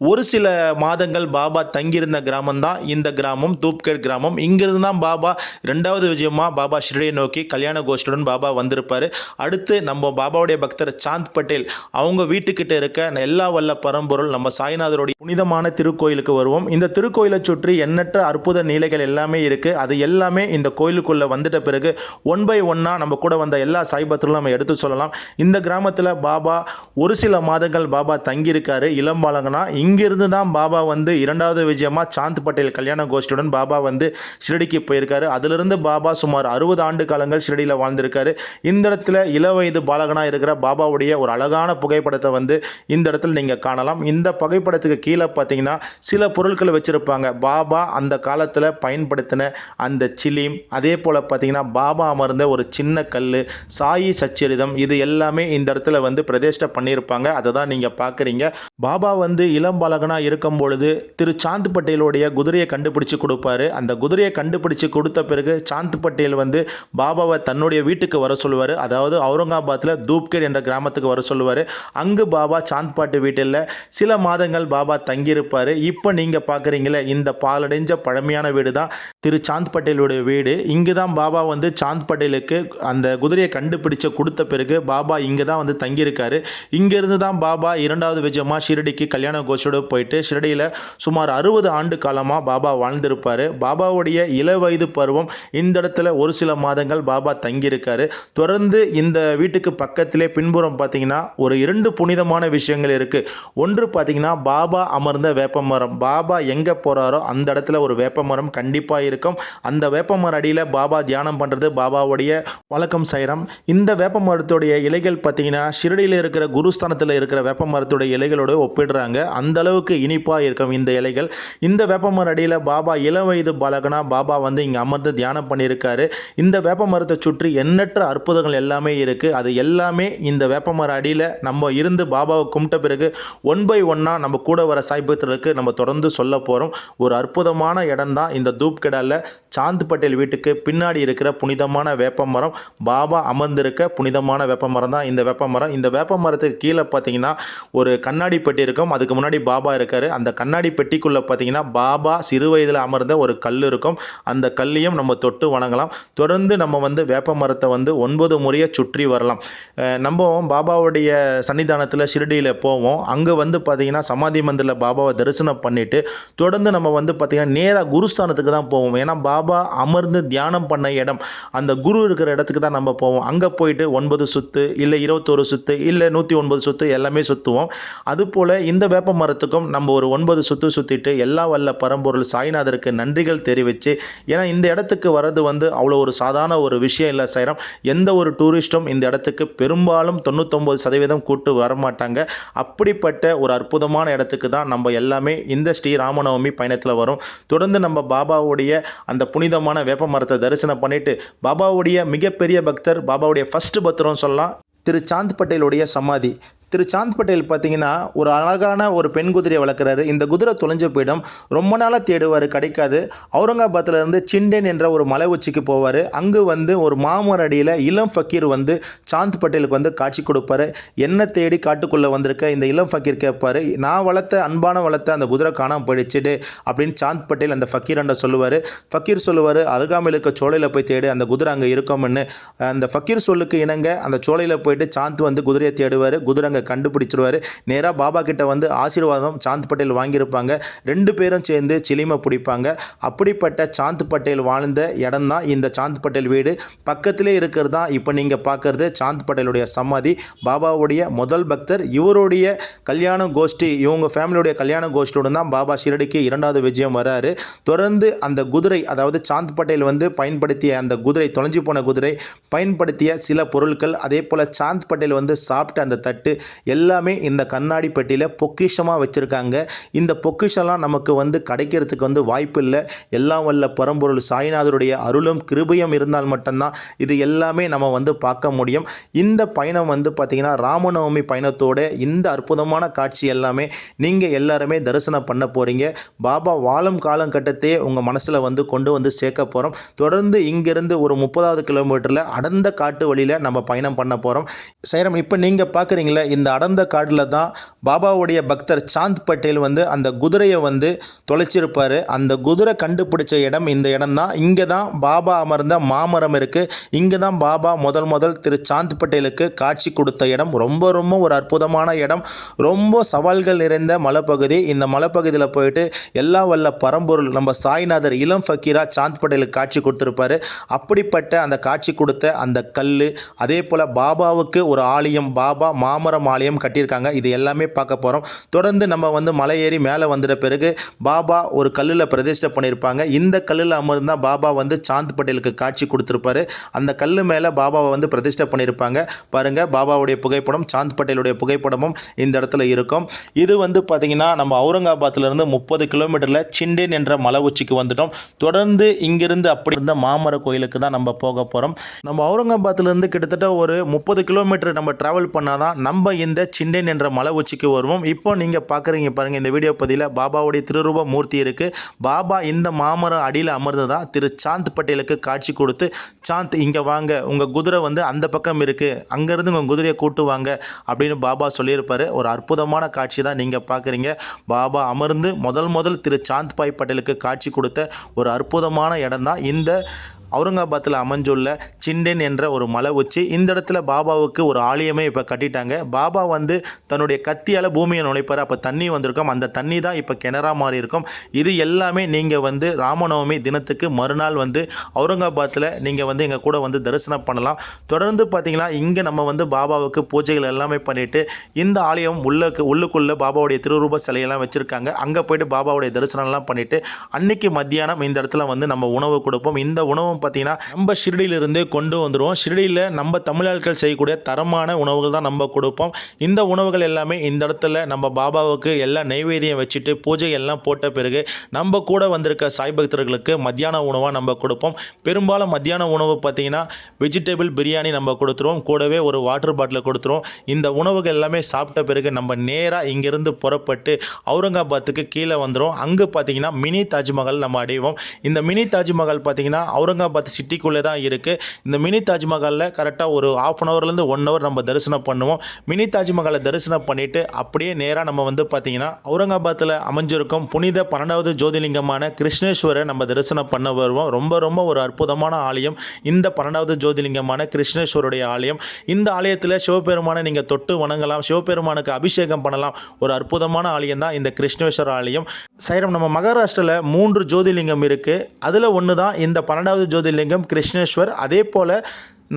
ஒரு சில மாதங்கள் பாபா தங்கியிருந்த கிராமம் தான் இந்த கிராமம், தூப்கேட் கிராமம். இங்கிருந்து தான் பாபா 2வது விஜயமாக பாபா ஷிரடியை நோக்கி கல்யாண கோஷ்டியுடன் பாபா வந்திருப்பார். அடுத்து நம்ம பாபாவுடைய பக்தர் சாந்த் பட்டேல் அவங்க வீட்டுக்கிட்ட இருக்க எல்லா வல்ல பரம்பொருள் நம்ம சாய்நாதருடைய புனிதமான திருக்கோயிலுக்கு வருவோம். இந்த திருக்கோயிலை சுற்றி எண்ணற்ற அற்புத நிலைகள் எல்லாமே இருக்குது. அது எல்லாமே இந்த கோயிலுக்குள்ளே வந்துட்ட பிறகு ஒன் பை ஒன்னாக நம்ம கூட வந்த எல்லா சாய்பக்தர்களும் நம்ம எடுத்து சொல்லலாம். இந்த கிராமத்தில் பாபா ஒரு சில மாதங்கள் பாபா தங்கியிருக்காரு இளம்பாலங்கனா. இங்கிருந்து தான் பாபா வந்து 2வது விஜயமாக சாந்த் பட்டேல் கல்யாண கோஷ்டியுடன் பாபா வந்து ஷிரடிக்கு போயிருக்காரு. அதிலிருந்து பாபா சுமார் 60 ஆண்டு காலங்கள் ஷிரடியில் வாழ்ந்திருக்காரு. இந்த இடத்துல இளவயது பாலகனாக இருக்கிற பாபாவுடைய ஒரு அழகான புகைப்படத்தை வந்து இந்த இடத்துல நீங்கள் காணலாம். இந்த புகைப்படத்துக்கு கீழே பார்த்தீங்கன்னா சில பொருட்களை வச்சுருப்பாங்க. பாபா அந்த காலத்தில் பயன்படுத்தின அந்த சிலிம், அதே போல் பார்த்திங்கன்னா பாபா அமர்ந்த ஒரு சின்ன கல், சாயி சச்சரிதம், இது எல்லாமே இந்த இடத்துல வந்து பிரதிஷ்டை பண்ணியிருப்பாங்க. அதை தான் நீங்கள் பார்க்குறீங்க. பாபா வந்து இளம் பாலகனாக இருக்கும் பொழுது திரு சாந்த் பட்டேலுடைய குதிரையை கண்டுபிடிச்சு கொடுப்பாரு. அந்த குதிரையை கண்டுபிடிச்சு கொடுத்த பிறகு சாந்த் பட்டேல் வந்து பாபாவை தன்னுடைய வீட்டுக்கு வர சொல்லுவார். அதாவது அவுரங்காபாத்தில் தூப்கேட் என்ற கிராமத்துக்கு வர சொல்லுவார். அங்கு பாபா சாந்த் பாட்டு வீட்டில் சில மாதங்கள் பாபா தங்கியிருப்பார். இப்போ நீங்கள் பார்க்குறீங்களே இந்த பாலடைஞ்ச பழமையான வீடு தான் திரு சாந்த் பட்டேலுடைய வீடு. இங்கு தான் பாபா வந்து சாந்த் பட்டேலுக்கு அந்த குதிரையை கண்டுபிடிச்ச கொடுத்த பிறகு பாபா இங்கே தான் வந்து தங்கியிருக்காரு. இங்கேருந்து தான் பாபா 2வது விஜயமாக ஷிரடிக்கு கல்யாண கோஷ்டியோடு போயிட்டு ஷிரடியில் சுமார் 60 ஆண்டு காலமாக பாபா வாழ்ந்திருப்பார். பாபாவுடைய இளவயது பருவம் இந்த இடத்துல ஒரு சில மாதங்கள் பாபா தங்கியிருக்காரு. தொடர்ந்து இந்த வீட்டுக்கு பக்கத்திலே பின்புறம் பார்த்தீங்கன்னா ஒரு 2 புனிதமான விஷயங்கள் இருக்குது. ஒன்று பார்த்தீங்கன்னா பாபா அமர்ந்த வேப்பமரம். பாபா எங்கே போகிறாரோ அந்த இடத்துல ஒரு வேப்பமரம் கண்டிப்பாக இருக்கும். அந்த வேப்பமர அடியில் பாபா தியானம் பண்ணுறது பாபாவுடைய வழக்கம் சாய்ராம். இந்த வேப்பமரத்துடைய இலைகள் பார்த்தீங்கன்னா ஷிரடியில் இருக்கிற குருஸ்தானத்தில் இருக்கிற வேப்பமரத்துடைய இலைகளோடு ஒப்பிடுறாங்க. அந்த அளவுக்கு இனிப்பாக இருக்கும் இந்த இலைகள். இந்த வேப்பமர அடியில் பாபா இளவயது பாலகனா பாபா வந்து இங்கே அமர்ந்து தியானம் பண்ணியிருக்காரு. இந்த வேப்பமரத்தை சுற்றி எண்ணற்ற அற்புதங்கள் எல்லாமே இருக்குது. அது எல்லாமே இந்த வேப்பமர அடியில் நம்ம இருந்து பாபாவை கும்பிட்ட பிறகு ஒன் பை ஒன்னாக நம்ம கூட வர சாய்பக்தர்களுக்கு நம்ம தொடர்ந்து சொல்ல போகிறோம். ஒரு அற்புதமான இடம் தான் இந்த தூப்கேடாவில் சாந்த் பட்டேல் வீட்டுக்கு பின்னாடி இருக்கிற புனிதமான வேப்பமரம். பாபா அமர்ந்திருக்க புனிதமான வேப்பமரம் தான் இந்த வேப்பமரம். இந்த வேப்பமரத்துக்கு கீழே பார்த்தீங்கன்னா ஒரு கண்ணாடி பெட்டி இருக்கும். அதுக்கு முன்னாடி பாபா இருக்கார். அந்த கண்ணாடி பெட்டிக்குள்ளே பார்த்தீங்கன்னா பாபா சிறு வயதில் அமர்ந்த ஒரு கல் இருக்கும். அந்த கல்லையும் நம்ம தொட்டு வணங்கலாம். தொடர்ந்து நம்ம வந்து வேப்பமரத்தை வந்து 9 முறையை சுற்றி வரலாம். நம்ம பாபாவுடைய சன்னிதானத்தில் ஷிரடியில் போவோம். அங்கே வந்து பார்த்தீங்கன்னா சமாதி மந்திரில் பாபாவை தரிசனம் பண்ணிவிட்டு தொடர்ந்து நம்ம வந்து பார்த்திங்கன்னா நேராக குருஸ்தானத்துக்கு தான் போவோம். ஏன்னா பாபா அமர்ந்து தியானம் பண்ண இடம் அந்த குரு இருக்கிற இடத்துக்கு தான் நம்ம போவோம். அங்கே போயிட்டு 9 சுற்று இல்லை 21 சுற்று இல்லை 109 சுற்று எல்லாமே சுற்றுவோம். அதுபோல் இந்த வேப்ப மரத்துக்கும் நம்ம ஒரு 9 சுற்று சுற்றிட்டு எல்லா வல்ல பரம்பொருள் சாய்நாதருக்கு நன்றிகள் தெரிவித்து, ஏன்னா இந்த இடத்துக்கு வர்றது வந்து அவ்வளோ ஒரு சாதாரண ஒரு விஷயம் இல்லை சாய்ராம். எந்த ஒரு டூரிஸ்ட்டும் இந்த இடத்துக்கு பெரும்பாலும் 99% கூட்டு வரமாட்டாங்க. அப்படிப்பட்ட ஒரு அற்புதமான இடத்துக்கு தான் நம்ம எல்லாமே இந்த ஸ்ரீ ராமநவமி பயணத்தில் வரும். தொடர்ந்து நம்ம பாபாவுடைய அந்த புனிதமான வேப்ப மரத்தை தரிசனம் பண்ணிவிட்டு பாபாவுடைய மிகப்பெரிய பக்தர், பாபாவுடைய ஃபஸ்ட்டு பக்தரும் சொல்லலாம், திரு சாந்த் பட்டேலுடைய சமாதி திரு சாந்த் பட்டேல் பார்த்தீங்கன்னா ஒரு அழகான ஒரு பெண் குதிரையை வளர்க்குறாரு. இந்த குதிரை தொலைஞ்ச போயிடும். ரொம்ப நாளாக தேடுவார், கிடைக்காது. அவுரங்காபாத்தில் இருந்து சிண்டேன் என்ற ஒரு மலை உச்சிக்கு போவார். அங்கு வந்து ஒரு மாமர அடியில் இளம் ஃபக்கீர் வந்து சாந்த் பட்டேலுக்கு வந்து காட்சி கொடுப்பாரு. என்ன தேடி காட்டுக்குள்ளே வந்திருக்க இந்த இளம் ஃபக்கீர் கேட்பார். நான் வளர்த்த அந்த குதிரை காணாமல் போயிடுச்சுடு அப்படின்னு சாந்த் பட்டேல் அந்த ஃபக்கீராண்ட சொல்லுவார். ஃபக்கீர் சொல்லுவார், அருகாமையில் இருக்க சோலையில் போய் தேடு, அந்த குதிரை அங்கே இருக்கும்னு. அந்த ஃபக்கீர் சொல்லுக்கு இணங்க அந்த சோலையில் போயிட்டு சாந்த் வந்து குதிரையை தேடுவார். குதிரை அங்கே கண்டுபிடிச்சிருவார். நேராக பாபா கிட்ட வந்து ஆசீர்வாதம் சாந்த் பட்டேல் வாங்கியிருப்பாங்க. 2 பேரும் சேர்ந்து சிலிமை பிடிப்பாங்க. அப்படிப்பட்ட சாந்த் பட்டேல் வாழ்ந்த இடம் தான் இந்த சாந்த் பட்டேல் வீடு. பக்கத்திலே இருக்கிறது தான் இப்போ நீங்கள் பார்க்குறது சாந்த் பட்டேலுடைய சமாதி. பாபாவுடைய முதல் பக்தர். இவருடைய கல்யாண கோஷ்டி, இவங்க ஃபேமிலியுடைய கல்யாண கோஷ்டியுடன் தான் பாபா ஷிரடிக்கு 2வது விஜயம் வராரு. தொடர்ந்து அந்த குதிரை, அதாவது சாந்த் பட்டேல் வந்து பயன்படுத்திய அந்த குதிரை, தொலைஞ்சு போன குதிரை, பயன்படுத்திய சில பொருட்கள், அதே போல் சாந்த் பட்டேல் வந்து சாப்பிட்ட அந்த தட்டு எல்லாமே இந்த கண்ணாடி பெட்டியில் பொக்கிஷமாக வச்சுருக்காங்க. இந்த பொக்கிஷம்லாம் நமக்கு வந்து கிடைக்கிறதுக்கு வந்து வாய்ப்பு இல்லை. எல்லாம் வல்ல பரம்பொருள் சாய்நாதருடைய அருளும் கிருபையும் இருந்தால் மட்டும்தான் இது எல்லாமே நம்ம வந்து பார்க்க முடியும். இந்த பயணம் வந்து பார்த்திங்கன்னா ராமநவமி பயணத்தோட இந்த அற்புதமான காட்சி எல்லாமே நீங்கள் எல்லாருமே தரிசனம் பண்ண போகிறீங்க. பாபா வாழும் காலகட்டத்தையே உங்கள் மனசில் வந்து கொண்டு வந்து சேர்க்க போகிறோம். தொடர்ந்து இங்கிருந்து ஒரு 30வது கிலோமீட்டரில் அடர்ந்த காட்டு வழியில் நம்ம பயணம் பண்ண போகிறோம். சைரம், இப்போ நீங்கள் பார்க்குறீங்களே இந்த அடர்ந்த காட்டில் தான் பாபாவுடைய பக்தர் சாந்த் பட்டேல் வந்து அந்த குதிரையை வந்து தொலைச்சிருப்பார். அந்த குதிரை கண்டுபிடிச்ச இடம் இந்த இடம் தான். இங்கே தான் பாபா அமர்ந்த மாமரம் இருக்குது. இங்கே தான் பாபா முதல் திரு சாந்த் பட்டேலுக்கு காட்சி கொடுத்த இடம். ரொம்ப ஒரு அற்புதமான இடம். ரொம்ப சவால்கள் நிறைந்த மலைப்பகுதி. இந்த மலைப்பகுதியில் போயிட்டு எல்லா வல்ல பரம்பொருள் நம்ம சாய்நாதர் இளம் ஃபக்கீரா சாந்த் பட்டேலுக்கு காட்சி கொடுத்துருப்பாரு. அப்படிப்பட்ட அந்த காட்சி கொடுத்த அந்த கல், அதே போல் பாபாவுக்கு ஒரு ஆலயம், பாபா மாமரம் ஆலயம் கட்டியிருக்காங்க. இது எல்லாமே பார்க்க போகிறோம். தொடர்ந்து நம்ம வந்து மலை ஏறி மேலே வந்துட்ட பிறகு பாபா ஒரு கல்லில் பிரதிஷ்டை பண்ணியிருப்பாங்க. இந்த கல்லில் அமர்ந்தால் பாபா வந்து சாந்த் பட்டேலுக்கு காட்சி கொடுத்துருப்பாரு. அந்த கல் மேலே பாபாவை வந்து பிரதிஷ்டை பண்ணியிருப்பாங்க. பாருங்கள், பாபாவுடைய புகைப்படம், சாந்த் பட்டேலுடைய புகைப்படமும் இந்த இடத்துல இருக்கும். இது வந்து பார்த்திங்கன்னா நம்ம அவுரங்காபாத்திலிருந்து 30 கிலோமீட்டரில் சிண்டேன் என்ற மலை உச்சிக்கு வந்துட்டோம். தொடர்ந்து இங்கிருந்து அப்படி இருந்த மாமர கோயிலுக்கு தான் நம்ம போக போகிறோம். நம்ம அவுரங்காபாத்திலிருந்து கிட்டத்தட்ட ஒரு 30 கிலோமீட்டர் நம்ம ட்ராவல் பண்ணால் தான் நம்ம இந்த சிண்டேன் என்ற மலை உச்சிக்கு வருவோம். இப்போ நீங்கள் பார்க்குறீங்க பாருங்கள், இந்த வீடியோ பதிவில் பாபாவுடைய திருரூப மூர்த்தி இருக்குது. பாபா இந்த மாமரம் அடியில் அமர்ந்து தான் திரு சாந்த் பட்டேலுக்கு காட்சி கொடுத்து, சாந்த் இங்கே வாங்க, உங்கள் குதிரை வந்து அந்த பக்கம் இருக்குது, அங்கேருந்து உங்கள் குதிரையை கூட்டு வாங்க அப்படின்னு பாபா சொல்லியிருப்பார். ஒரு அற்புதமான காட்சி தான் நீங்கள் பார்க்குறீங்க. பாபா அமர்ந்து முதல் திரு சாந்த் பாய் பட்டேலுக்கு காட்சி கொடுத்த ஒரு அற்புதமான இடம் தான் இந்த அவுரங்காபாத்தில் அமைஞ்சுள்ள சிண்டேன் என்ற ஒரு மலை உச்சி. இந்த இடத்துல பாபாவுக்கு ஒரு ஆலயமே இப்போ கட்டிட்டாங்க. பாபா வந்து தன்னுடைய கத்தியால் பூமியை நுழைப்பார். அப்போ தண்ணி வந்திருக்கும். அந்த தண்ணி தான் இப்போ கிணறா மாறி இருக்கும். இது எல்லாமே நீங்கள் வந்து ராமநவமி தினத்துக்கு மறுநாள் வந்து அவுரங்காபாத்தில் நீங்கள் வந்து எங்கள் கூட வந்து தரிசனம் பண்ணலாம். தொடர்ந்து பார்த்திங்கன்னா இங்கே நம்ம வந்து பாபாவுக்கு பூஜைகள் எல்லாமே பண்ணிவிட்டு இந்த ஆலயம் உள்ளுக்குள்ளே பாபாவுடைய திருரூப சிலையெல்லாம் வச்சுருக்காங்க. அங்கே போய்ட்டு பாபாவுடைய தரிசனம்லாம் பண்ணிவிட்டு அன்றைக்கி மத்தியானம் இந்த இடத்துல வந்து நம்ம உணவு கொடுப்போம். இந்த உணவு பார்த்தீங்கன்னா நம்ம ஷிரடியிலிருந்தே கொண்டு வந்துடுவோம். ஷிரடியில் நம்ம தமிழர்கள் செய்யக்கூடிய தரமான உணவுகள் தான் நம்ம கொடுப்போம். இந்த உணவுகள் எல்லாமே இந்த இடத்துல நம்ம பாபாவுக்கு எல்லாம் நைவேத்தியம் வச்சுட்டு பூஜை எல்லாம் போட்ட பிறகு நம்ம கூட வந்திருக்க சாய் பக்தர்களுக்கு மத்தியான உணவாக நம்ம கொடுப்போம். பெரும்பாலும் மத்தியான உணவு பார்த்தீங்கன்னா வெஜிடபிள் பிரியாணி நம்ம கொடுத்துருவோம். கூடவே ஒரு வாட்டர் பாட்டில் கொடுத்துருவோம். இந்த உணவுகள் எல்லாமே சாப்பிட்ட பிறகு நம்ம நேராக இங்கிருந்து புறப்பட்டு அவுரங்காபாத்துக்கு கீழே வந்துடும். அங்கே பார்த்தீங்கன்னா மினி தாஜ்மஹால் நம்ம அடைவோம். இந்த மினி தாஜ்மஹால் பார்த்தீங்கன்னா அவுரங்காபாத் சிட்டிக்குள்ளே தான் இருக்குது. இந்த மினி தாஜ்மஹாலில் கரெக்டாக ஒரு 1/2 ஹவர்லேருந்து 1 ஹவர் நம்ம தரிசனம் பண்ணுவோம். மினி தாஜ்மஹாலை தரிசனம் பண்ணிவிட்டு அப்படியே நேராக நம்ம வந்து பார்த்திங்கன்னா அவுரங்காபாத்தில் அமைஞ்சிருக்கும் புனித 12வது ஜோதிலிங்கமான கிருஷ்ணேஸ்வரை நம்ம தரிசனம் பண்ண வருவோம். ரொம்ப ஒரு அற்புதமான ஆலயம் இந்த 12வது ஜோதிலிங்கமான கிருஷ்ணேஸ்வருடைய ஆலயம். இந்த ஆலயத்தில் சிவபெருமானை நீங்கள் தொட்டு வணங்கலாம். சிவபெருமானுக்கு அபிஷேகம் பண்ணலாம். ஒரு அற்புதமான ஆலயம் தான் இந்த கிருஷ்ணேஸ்வர ஆலயம். சைரம், நம்ம மகாராஷ்டிராவில் 3 ஜோதிலிங்கம் இருக்குது. அதில் ஒன்று தான் இந்த 12வது ஜோதிர்லிங்கம் கிருஷ்ணேஸ்வர். அதே போல்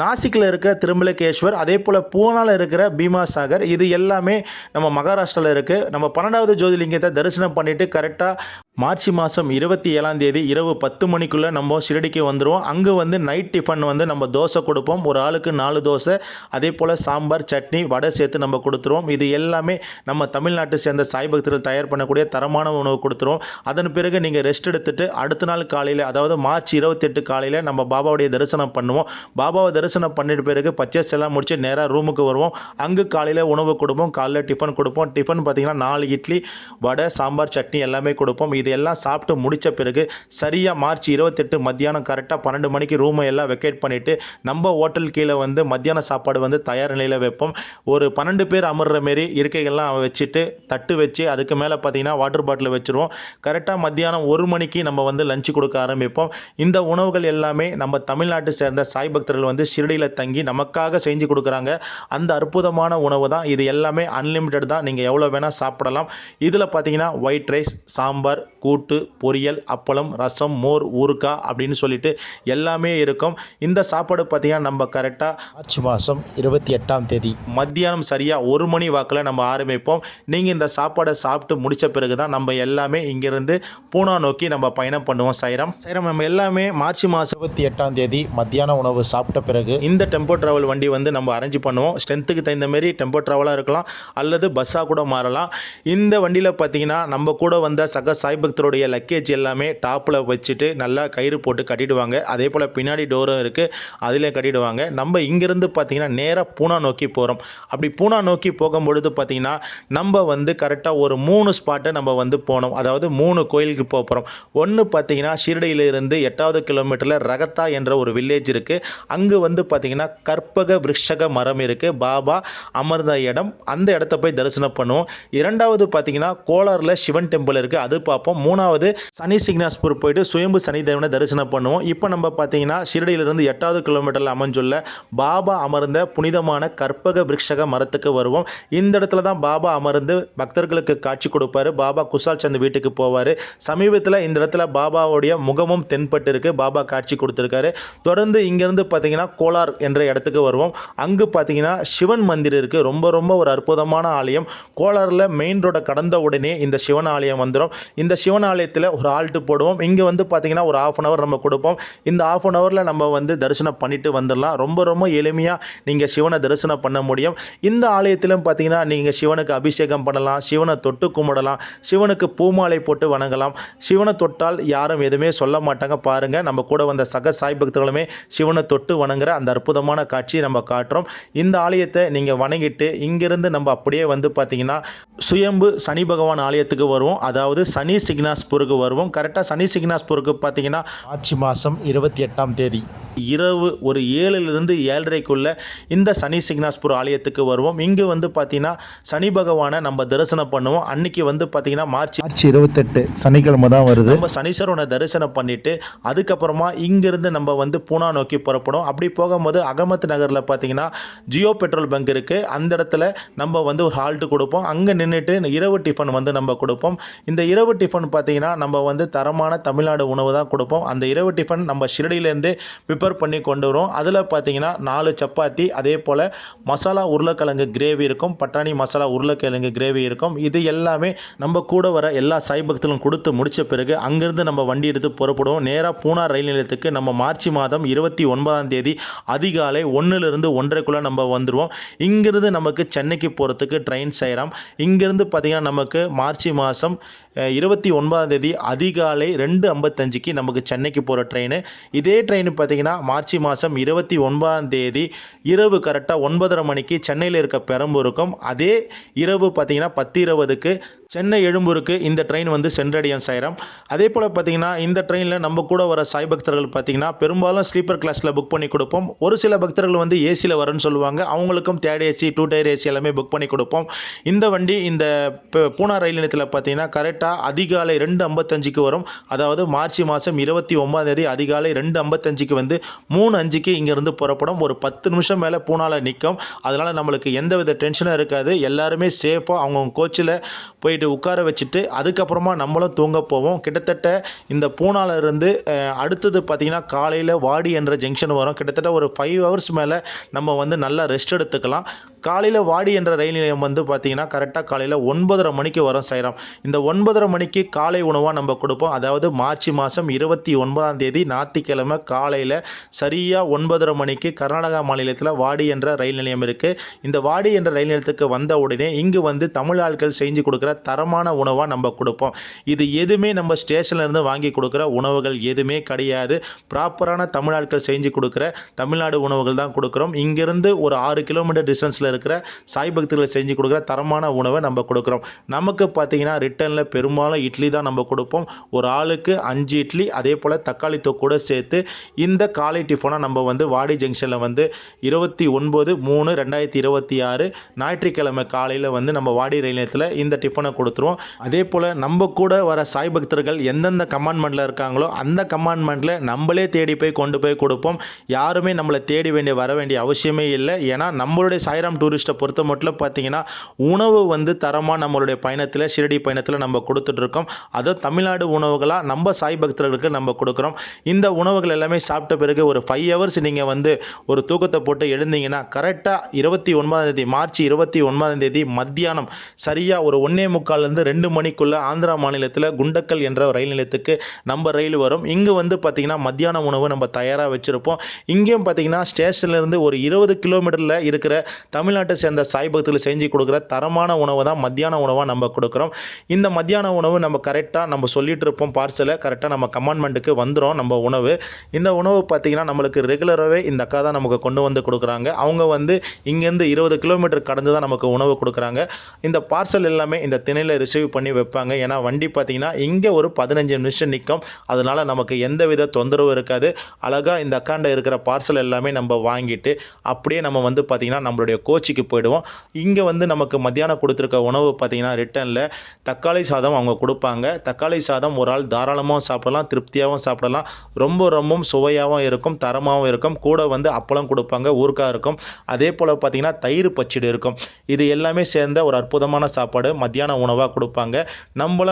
நாசிக்கில் இருக்க திருமலகேஸ்வர், அதே போல் பூனாவில் இருக்கிற பீமாசாகர், இது எல்லாமே நம்ம மகாராஷ்டிராவில் இருக்குது. நம்ம 12வது ஜோதிர்லிங்கத்தை தரிசனம் பண்ணிவிட்டு கரெக்டாக மார்ச் மாதம் 27ஆம் தேதி இரவு 10 மணிக்குள்ளே நம்ம ஷிரடிக்கு வந்துடுவோம். அங்கே வந்து நைட் டிஃபன் வந்து நம்ம தோசை கொடுப்போம். ஒரு ஆளுக்கு 4 தோசை, அதே போல் சாம்பார், சட்னி, வடை சேர்த்து நம்ம கொடுத்துருவோம். இது எல்லாமே நம்ம தமிழ்நாட்டை சேர்ந்த சாய் பக்தர்கள் தயார் பண்ணக்கூடிய தரமான உணவு கொடுத்துருவோம். அதன் பிறகு நீங்கள் ரெஸ்ட் எடுத்துகிட்டு அடுத்த நாள் காலையில், அதாவது மார்ச் 28 காலையில் நம்ம பாபாவுடைய தரிசனம் பண்ணுவோம். பாபாவை தரிசனம் பண்ணிட்ட பிறகு பர்ச்சேஸ் எல்லாம் முடிச்சு நேராக ரூமுக்கு வருவோம். அங்கே காலையில் உணவு கொடுப்போம். காலையில் டிஃபன் கொடுப்போம். டிஃபன் பார்த்திங்கன்னா 4 இட்லி, வடை, சாம்பார், சட்னி எல்லாமே கொடுப்போம். இது எல்லாம் சாப்பிட்டு முடித்த பிறகு சரியாக மார்ச் 28 மத்தியானம் கரெக்டாக 12 மணிக்கு ரூமை எல்லாம் வெக்கேட் பண்ணிவிட்டு நம்ம ஹோட்டல் கீழே வந்து மத்தியான சாப்பாடு வந்து தயார் நிலையில் வைப்போம். ஒரு 12 பேர் அமர்ற மாரி இருக்கைகள்லாம் வச்சுட்டு தட்டு வச்சு அதுக்கு மேலே பார்த்திங்கன்னா வாட்டர் பாட்டில் வச்சுருவோம். கரெக்டாக மத்தியானம் 1 மணிக்கு நம்ம வந்து லஞ்சு கொடுக்க ஆரம்பிப்போம். இந்த உணவுகள் எல்லாமே நம்ம தமிழ்நாட்டை சேர்ந்த சாய் பக்தர்கள் வந்து ஷிரடியில் தங்கி நமக்காக செஞ்சு கொடுக்குறாங்க. அந்த அற்புதமான உணவு தான் இது. எல்லாமே அன்லிமிட்டட் தான். நீங்கள் எவ்வளோ வேணால் சாப்பிடலாம். இதில் பார்த்திங்கன்னா ஒயிட் ரைஸ், சாம்பார், கூட்டு, பொரியல், அப்பளம், ரசம், மோர், ஊறுகாய் அப்படின்னு சொல்லிட்டு எல்லாமே இருக்கும். இந்த சாப்பாடு பார்த்தீங்கன்னா நம்ம கரெக்டாக மார்ச் மாதம் 28ஆம் தேதி மத்தியானம் சரியாக 1 மணி வாக்கில் நம்ம ஆரம்பிப்போம். நீங்கள் இந்த சாப்பாடை சாப்பிட்டு முடித்த பிறகு தான் நம்ம எல்லாமே இங்கேருந்து பூனா நோக்கி நம்ம பயணம் பண்ணுவோம். சாய்ராம் நம்ம எல்லாமே மார்ச் மாதம் 28ஆம் தேதி மத்தியான உணவு சாப்பிட்ட பிறகு இந்த டெம்போ ட்ராவல் வண்டி வந்து நம்ம அரேஞ்ச் பண்ணுவோம். ஸ்ட்ரென்த்துக்கு தகுந்த மாரி டெம்போ ட்ராவலாக இருக்கலாம் அல்லது பஸ்ஸாக கூட மாறலாம். இந்த வண்டியில் பார்த்தீங்கன்னா நம்ம கூட வந்த சக சாய் பக்தருடைய லக்கேஜ் எல்லாமே டாப்பில் வச்சுட்டு நல்லா கயிறு போட்டு கட்டிடுவாங்க. அதே போல் பின்னாடி டோரும் இருக்குது, அதிலே கட்டிடுவாங்க. நம்ம இங்கேருந்து பார்த்திங்கன்னா நேராக பூனா நோக்கி போகிறோம். அப்படி பூனா நோக்கி போகும்பொழுது பார்த்திங்கன்னா நம்ம வந்து கரெக்டாக ஒரு 3 ஸ்பாட்டை நம்ம வந்து போனோம். அதாவது 3 கோயிலுக்கு போகிறோம். ஒன்று பார்த்திங்கன்னா ஷிரடியிலிருந்து 8வது கிலோமீட்டரில் ரகத்தா என்ற ஒரு வில்லேஜ் இருக்குது. அங்கே வந்து பார்த்திங்கன்னா கற்பக விருஷக மரம் இருக்குது, பாபா அமர்ந்த இடம். அந்த இடத்த போய் தரிசனம் பண்ணுவோம். 2வது பார்த்திங்கன்னா கோலாரில் சிவன் டெம்பிள் இருக்குது, அது பார்ப்போம். 3வது சனி சிக்னாஸ்பூர் போயிட்டு சுயம்பு சனி தேவனை தரிசனம் பண்ணுவோம். இப்போ நம்ம பார்த்தீங்கன்னா ஷிரடியிலிருந்து 8வது கிலோமீட்டரில் அமைஞ்சுள்ள பாபா அமர்ந்த புனிதமான கற்பக விருஷக மரத்துக்கு வருவோம். இந்த இடத்துல தான் பாபா அமர்ந்து பக்தர்களுக்கு காட்சி கொடுப்பாரு. பாபா குசால் சந்த் வீட்டுக்கு போவார். சமீபத்தில் இந்த இடத்துல பாபாவுடைய முகமும் தென்பட்டு இருக்கு. பாபா காட்சி கொடுத்துருக்காரு. தொடர்ந்து இங்கேருந்து பார்த்தீங்கன்னா கோலார் என்ற இடத்துக்கு வருவோம். அங்கு பார்த்தீங்கன்னா சிவன் மந்திர் இருக்குது. ரொம்ப ஒரு அற்புதமான ஆலயம். கோலாரில் மெயின் ரோடை கடந்த உடனே இந்த சிவன் ஆலயம் வந்துடும். இந்த சிவன் ஆலயத்தில் ஒரு ஆல்ட்டு போடுவோம். இங்கே வந்து பார்த்தீங்கன்னா ஒரு 1/2 hour நம்ம கொடுப்போம். இந்த 1/2 hourல நம்ம வந்து தரிசனம் பண்ணிட்டு வந்துடலாம். ரொம்ப எளிமையாக நீங்கள் சிவனை தரிசனம் பண்ண முடியும். இந்த ஆலயத்திலும் பார்த்தீங்கன்னா நீங்கள் சிவனுக்கு அபிஷேகம் பண்ணலாம், சிவனை தொட்டு கும்பிடலாம், சிவனுக்கு பூமாலை போட்டு வணங்கலாம். சிவனை தொட்டால் யாரும் எதுவுமே சொல்ல மாட்டாங்க. பாருங்கள், நம்ம கூட வந்த சக சாய் பக்தர்களுமே சிவனை தொட்டு வணங்குற அந்த அற்புதமான காட்சியை நம்ம காட்டுறோம். இந்த ஆலயத்தை நீங்கள் வணங்கிட்டு இங்கிருந்து நம்ம அப்படியே வந்து பார்த்தீங்கன்னா சுயம்பு சனி பகவான் ஆலயத்துக்கு வருவோம். அதாவது சனி சிக்னாஸ்பூருக்கு வருவோம். கரெக்டாக சனி சிக்னாஸ்பூருக்கு பார்த்தீங்கன்னா மார்ச் மாதம் 28ஆம் தேதி இரவு ஒரு 7லிருந்து 7:30க்குள்ளே இந்த சனி சிக்னாஸ்பூர் ஆலயத்துக்கு வருவோம். இங்கே வந்து பார்த்தீங்கன்னா சனி பகவானை நம்ம தரிசனம் பண்ணுவோம். அன்னைக்கு வந்து பார்த்தீங்கன்னா மார்ச் 28 சனிக்கிழமை தான் வருது. நம்ம சனீஸ்வரனை தரிசனம் பண்ணிவிட்டு அதுக்கப்புறமா இங்கேருந்து நம்ம வந்து பூனா நோக்கி புறப்படும். அப்படி போகும்போது அகமத் நகரில் பார்த்தீங்கன்னா ஜியோ பெட்ரோல் பங்க் இருக்குது. அந்த இடத்துல நம்ம வந்து ஒரு ஹால்ட்டு கொடுப்போம். அங்கே நின்றுட்டு இரவு டிஃபன் வந்து நம்ம கொடுப்போம். இந்த இரவு டிஃபன் பார்த்தீங்கன்னா நம்ம வந்து தரமான தமிழ்நாடு உணவு தான் கொடுப்போம். அந்த இரவு டிஃபன் நம்ம ஷிரடியிலேருந்து ப்ரிப்பேர் பண்ணி கொண்டு வரும். அதில் பார்த்தீங்கன்னா 4 சப்பாத்தி, அதே போல் மசாலா உருளைக்கிழங்கு கிரேவி இருக்கும், பட்டாணி மசாலா உருளைக்கிழங்கு கிரேவி இருக்கும். இது எல்லாமே நம்ம கூட வர எல்லா சாய் பக்தர்களும் கொடுத்து முடித்த பிறகு அங்கேருந்து நம்ம வண்டி எடுத்து புறப்படுவோம். நேராக பூனா ரயில் நிலையத்துக்கு நம்ம மார்ச் மாதம் 29ஆம் தேதி அதிகாலை 1லிருந்து 1:30க்குள்ளே நம்ம வந்துடுவோம். இங்கிருந்து நமக்கு சென்னைக்கு போகிறதுக்கு ட்ரெயின் சாய்ராம். இங்கேருந்து பார்த்தீங்கன்னா நமக்கு மார்ச் மாதம் 29ஆம் தேதி அதிகாலை 2:55க்கு நமக்கு சென்னைக்கு போகிற ட்ரெயின். இதே ட்ரெயின் பார்த்தீங்கன்னா மார்ச் மாதம் 29ஆம் தேதி இரவு கரெக்டாக 9:30 மணிக்கு சென்னையில் இருக்க பெரம்பூருக்கும், அதே இரவு பார்த்தீங்கன்னா 10:20க்கு சென்னை எழும்பூருக்கு இந்த ட்ரெயின் வந்து சென்றடையும் சாய்ராம். அதே போல் பார்த்தீங்கன்னா இந்த ட்ரெயினில் நம்ம கூட வர சாய் பக்தர்கள் பார்த்தீங்கன்னா பெரும்பாலும் ஸ்லீப்பர் கிளாஸில் புக் பண்ணி கொடுப்போம். ஒரு சில பக்தர்கள் வந்து ஏசியில் வரேன்னு சொல்லுவாங்க. அவங்களுக்கும் 3rd AC 2 tier AC எல்லாமே புக் பண்ணி கொடுப்போம். இந்த வண்டி இந்த பூனா ரயில் நிலையத்தில் பார்த்தீங்கன்னா கரெக்டாக அதிகாலை 2:55க்கு வரும். அதாவது மார்ச் மாதம் 29ஆம் தேதி அதிகாலை 2:55க்கு வந்து 3:05க்கு இங்கேருந்து புறப்படும். ஒரு 10 நிமிஷம் மேலே பூனாவில் நிற்கும். அதனால் நம்மளுக்கு எந்தவித டென்ஷனும் இருக்காது. எல்லாருமே சேஃபாக அவங்கவுங்க கோச்சில் போயிட்டு உட்கார வச்சுட்டு அதுக்கப்புறமா நம்மளும் தூங்க போவோம். கிட்டத்தட்ட இந்த பூனால இருந்து அடுத்தது பார்த்திங்கன்னா காலையில் வாடி என்ற ஜங்ஷன் வரும். கிட்டத்தட்ட ஒரு 5 hours மேலே நம்ம வந்து நல்லா ரெஸ்ட் எடுத்துக்கலாம். காலையில் வாடி என்ற ரயில் நிலையம் வந்து பார்த்திங்கன்னா கரெக்டாக காலையில் 9:30 மணிக்கு வரும் சாய்ராம். இந்த 9:30 மணிக்கு காலை உணவாக நம்ம கொடுப்போம். அதாவது மார்ச் மாதம் 29ஆம் தேதி ஞாயிற்றுக்கிழமை காலையில் சரியாக 9:30 மணிக்கு கர்நாடகா மாநிலத்தில் வாடி என்ற ரயில் நிலையம் இருக்குது. இந்த வாடி என்ற ரயில் நிலையத்துக்கு வந்த உடனே இங்கு வந்து தமிழ் ஆட்கள் செஞ்சு கொடுக்குற தரமான உணவாக நம்ம கொடுப்போம். இது எதுவுமே நம்ம ஸ்டேஷன்லேருந்து வாங்கி கொடுக்குற உணவுகள் எதுவுமே கிடையாது. ப்ராப்பரான தமிழ் ஆட்கள் செஞ்சு கொடுக்குற தமிழ்நாடு உணவுகள் தான் கொடுக்குறோம். இங்கேருந்து ஒரு 6 கிலோமீட்டர் டிஸ்டன்ஸில் இருக்கிற சாய் பக்தர்களை செஞ்சு கொடுக்குற தரமான உணவை நம்ம கொடுக்குறோம். நமக்கு பார்த்தீங்கன்னா ரிட்டர்னில் பெரும்பாலும் இட்லி தான் நம்ம கொடுப்போம். ஒரு ஆளுக்கு 5 இட்லி, அதே போல் தக்காளி தொக்கூட சேர்த்து இந்த காலை டிஃபனாக நம்ம வந்து வாடி ஜங்ஷனில் வந்து 29/3/2026 ஞாயிற்றுக்கிழமை காலையில் வந்து நம்ம வாடி ரயில் நிலையத்தில் இந்த டிஃபனை கொடுத்துருவோம். அதே போல் நம்ம கூட வர சாய் பக்தர்கள் எந்தெந்த கமாண்ட்மெண்ட்டில் இருக்காங்களோ அந்த கமாண்ட்மெண்ட்டில் நம்மளே தேடி போய் கொண்டு போய் கொடுப்போம். யாருமே நம்மளை தேடி வர வேண்டிய அவசியமே இல்லை. ஏன்னா நம்மளுடைய சாய்ராம் டூரிஸ்ட்டை பொறுத்த மட்டும் பார்த்தீங்கன்னா உணவு வந்து தரமாக நம்மளுடைய பயணத்தில் ஷிரடி பயணத்தில் நம்ம கொடுத்துட்ருக்கோம். அதுவும் தமிழ்நாடு உணவுகளாக நம்ம சாய் பக்தர்களுக்கு நம்ம கொடுக்குறோம். இந்த உணவுகள் எல்லாமே சாப்பிட்ட பிறகு ஒரு 5 ஹவர்ஸ் நீங்கள் வந்து ஒரு தூக்கத்தை போட்டு எழுந்தீங்கன்னா கரெக்டாக 29ஆம் தேதி மார்ச் 29ஆம் தேதி மத்தியானம் சரியாக ஒரு 1:45 2 மணிக்குள்ளே ஆந்திரா மாநிலத்தில் குண்டக்கல் என்ற ரயில் நிலையத்துக்கு நம்ம ரயில் வரும். இங்கே வந்து பார்த்திங்கன்னா மத்தியான உணவு நம்ம தயாராக வச்சுருப்போம். இங்கேயும் பார்த்திங்கன்னா ஸ்டேஷன்லேருந்து ஒரு 20 கிலோமீட்டரில் இருக்கிற தமிழ்நாட்டை சேர்ந்த சாய் பக்தர்கள் செஞ்சு கொடுக்குற தரமான உணவு தான் மத்தியான உணவாக நம்ம கொடுக்குறோம். இந்த மத்தியான உணவு நம்ம கரெக்டாக நம்ம சொல்லிட்டு இருப்போம். பார்சலை கரெக்டாக நம்ம கமாண்ட்மெண்ட்டுக்கு வந்துடும் நம்ம உணவு. இந்த உணவு பார்த்திங்கன்னா நம்மளுக்கு ரெகுலராகவே இந்த அக்கா தான் நமக்கு கொண்டு வந்து கொடுக்குறாங்க. அவங்க வந்து இங்கேருந்து 20 கிலோமீட்டர் கடந்து தான் நமக்கு உணவு கொடுக்குறாங்க. இந்த பார்சல் எல்லாமே இந்த திணையில் ரிசீவ் பண்ணி வைப்பாங்க. ஏன்னா வண்டி பார்த்திங்கன்னா இங்கே ஒரு 15 நிமிஷம் நிற்கும். அதனால் நமக்கு எந்த வித தொந்தரவும் இருக்காது. அழகாக இந்த அக்காண்ட இருக்கிற பார்சல் எல்லாமே நம்ம வாங்கிட்டு அப்படியே நம்ம வந்து பார்த்திங்கன்னா நம்மளுடைய கோச்சிக்கு போயிடுவோம். இங்கே வந்து நமக்கு மத்தியானம் கொடுத்துருக்க உணவு பார்த்திங்கன்னா ரிட்டனில் தக்காளி சாதம் அவங்க கொடுப்பாங்க. தக்காளி சாதம் ஒரு ஆள் தாராளமாகவும் சாப்பிடலாம், திருப்தியாகவும் சாப்பிடலாம். ரொம்பவும் சுவையாகவும் இருக்கும், தரமாகவும் இருக்கும். கூட வந்து அப்பளம் கொடுப்பாங்க, ஊறுகாய் இருக்கும். அதே போல் பார்த்திங்கன்னா தயிர் பச்சடி இருக்கும். இது எல்லாமே சேர்ந்த ஒரு அற்புதமான சாப்பாடு மத்தியான உணவாக கொடுப்பாங்க.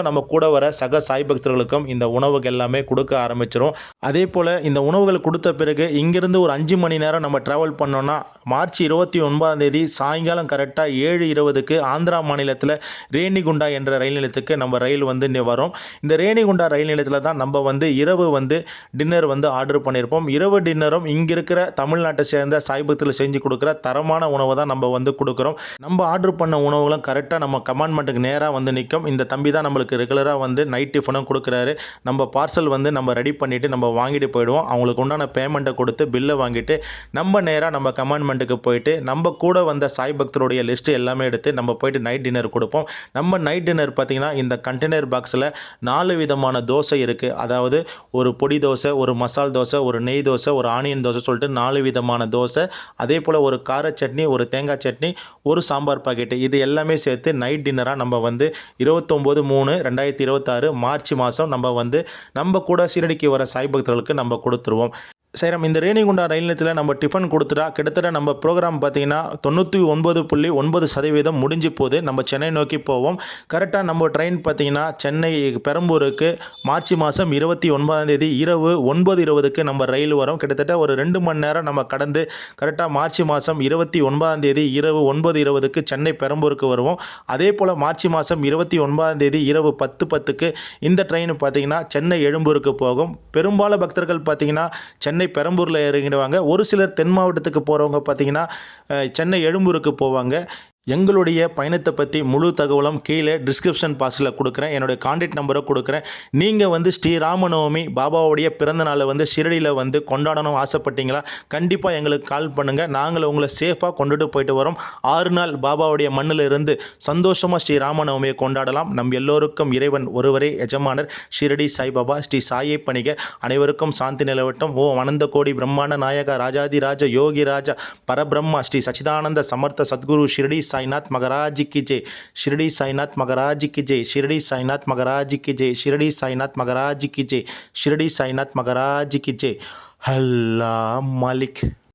நம்ம கூட வர சக சாய் பக்தர்களுக்கும் இந்த உணவுகள் எல்லாமே கொடுக்க ஆரம்பிச்சிடும். அதே போல் இந்த உணவுகள் கொடுத்த பிறகு இங்கிருந்து ஒரு 5 மணி நேரம் நம்ம ட்ராவல் பண்ணோன்னா மார்ச் 29ஆம் தேதி சாயங்காலம் கரெக்டாக 7:20க்கு ஆந்திரா மாநிலத்தில் ரேணிகுண்டா என்ற ரயில் நிலையத்துக்கு நம்ம ரயில் வந்து வரும். இந்த ரேணிகுண்டா ரயில் நிலையத்தில் தான் நம்ம வந்து இரவு வந்து டின்னர் வந்து ஆர்டர் பண்ணியிருப்போம். இரவு டின்னரும் இங்கே இருக்கிற தமிழ்நாட்டை சேர்ந்த சாய் பக்தர்கள் செஞ்சு கொடுக்குற தரமான உணவை தான் நம்ம வந்து கொடுக்குறோம். நம்ம ஆர்டர் பண்ண உணவுகளும் கரெக்டாக நம்ம கமாண்ட்மெண்ட்டுக்கு நேராக வந்து நிற்கும். இந்த தம்பி தான் நம்மளுக்கு ரெகுலராக வந்து நைட் டிஃபனும் கொடுக்குறாரு. நம்ம பார்சல் வந்து நம்ம ரெடி பண்ணிவிட்டு நம்ம வாங்கிட்டு போயிடுவோம். அவங்களுக்கு உண்டான பேமெண்ட்டை கொடுத்து பில்லை வாங்கிட்டு நம்ம நேராக நம்ம கமாண்ட்மெண்ட்டுக்கு போயிட்டு நம்ம கூட வந்த சாய் பக்தருடைய லிஸ்ட்டு எல்லாமே எடுத்து நம்ம போயிட்டு நைட் டின்னர் கொடுப்போம். நம்ம நைட் டின்னர் பார்த்திங்கன்னா இந்த கண்டெய்னர் பாக்ஸில் 4 விதமான தோசை இருக்குது. அதாவது ஒரு பொடி தோசை, ஒரு மசால் தோசை, ஒரு நெய் தோசை, ஒரு ஆனியன் தோசை சொல்லிட்டு 4 விதமான தோசை. அதே போல் ஒரு கார சட்னி, ஒரு தேங்காய் சட்னி, ஒரு சாம்பார் பாக்கெட்டு. இது எல்லாமே சேர்த்து நைட் டின்னராக நம்ம வந்து 29/3/2026 மார்ச் மாதம் நம்ம வந்து நம்ம கூட ஷிரடிக்கு வர சாய் பக்தர்களுக்கு நம்ம கொடுத்துருவோம். சாய்ராம், இந்த ரேணிகுண்டா ரயில் நிலையத்தில் நம்ம டிஃபன் கொடுத்துட்டா கிட்டத்தட்ட நம்ம ப்ரோக்ராம் பார்த்திங்கன்னா 99.9% முடிஞ்சு போகுது. நம்ம சென்னை நோக்கி போவோம். கரெக்டாக நம்ம ட்ரெயின் பார்த்திங்கன்னா சென்னை பெரம்பூருக்கு மார்ச் மாதம் 29ஆம் தேதி இரவு 9:20க்கு நம்ம ரயில் வரும். கிட்டத்தட்ட ஒரு 2 மணி நேரம் நம்ம கடந்து கரெக்டாக மார்ச் மாதம் 29ஆம் தேதி இரவு 9:20க்கு சென்னை பெரம்பூருக்கு வருவோம். அதே போல் மார்ச் மாதம் 29ஆம் தேதி இரவு 10:10க்கு இந்த ட்ரெயின் பார்த்திங்கன்னா சென்னை எழும்பூருக்கு போகும். பெரும்பாலும் பக்தர்கள் பார்த்திங்கன்னா சென்னை பெரம்பூரில் இறங்கிடுவாங்க. ஒரு சிலர் தென் மாவட்டத்துக்கு போகிறவங்க பார்த்திங்கன்னா சென்னை எழும்பூருக்கு போவாங்க. எங்களுடைய பயணத்தை பற்றி முழு தகவலும் கீழே டிஸ்கிரிப்ஷன் பாக்ஸில் கொடுக்குறேன். என்னுடைய கான்டாக்ட் நம்பரை கொடுக்குறேன். நீங்கள் வந்து ஸ்ரீராமநவமி பாபாவுடைய பிறந்த நாளை வந்து ஷிரடியில் வந்து கொண்டாடணும் ஆசைப்பட்டீங்களா? கண்டிப்பாக எங்களுக்கு கால் பண்ணுங்கள். நாங்கள் உங்களை சேஃபாக கொண்டுட்டு போயிட்டு வரோம். 6 நாள் பாபாவுடைய மண்ணில் இருந்து சந்தோஷமாக ஸ்ரீராமநவமியை கொண்டாடலாம். நம் எல்லோருக்கும் இறைவன் ஒருவரே எஜமானர். ஷிரடி சாய்பாபா ஸ்ரீ சாயை பணிக. அனைவருக்கும் சாந்தி நிலவட்டும். ஓ அனந்த கோடி பிரம்மாண்ட நாயக ராஜாதி ராஜ யோகி ராஜா பரபிரம்மா ஸ்ரீ சச்சிதானந்த சமர்த்த சத்குரு ஷிரடி साईनाथ महाराज की जय. शिरडी साईनाथ महाराज की जय. शिरडी साईनाथ महाराज की जय. शिरडी साईनाथ महाराज की जय. शिरडी साईनाथ महाराज की जय. अल्लाह मालिक.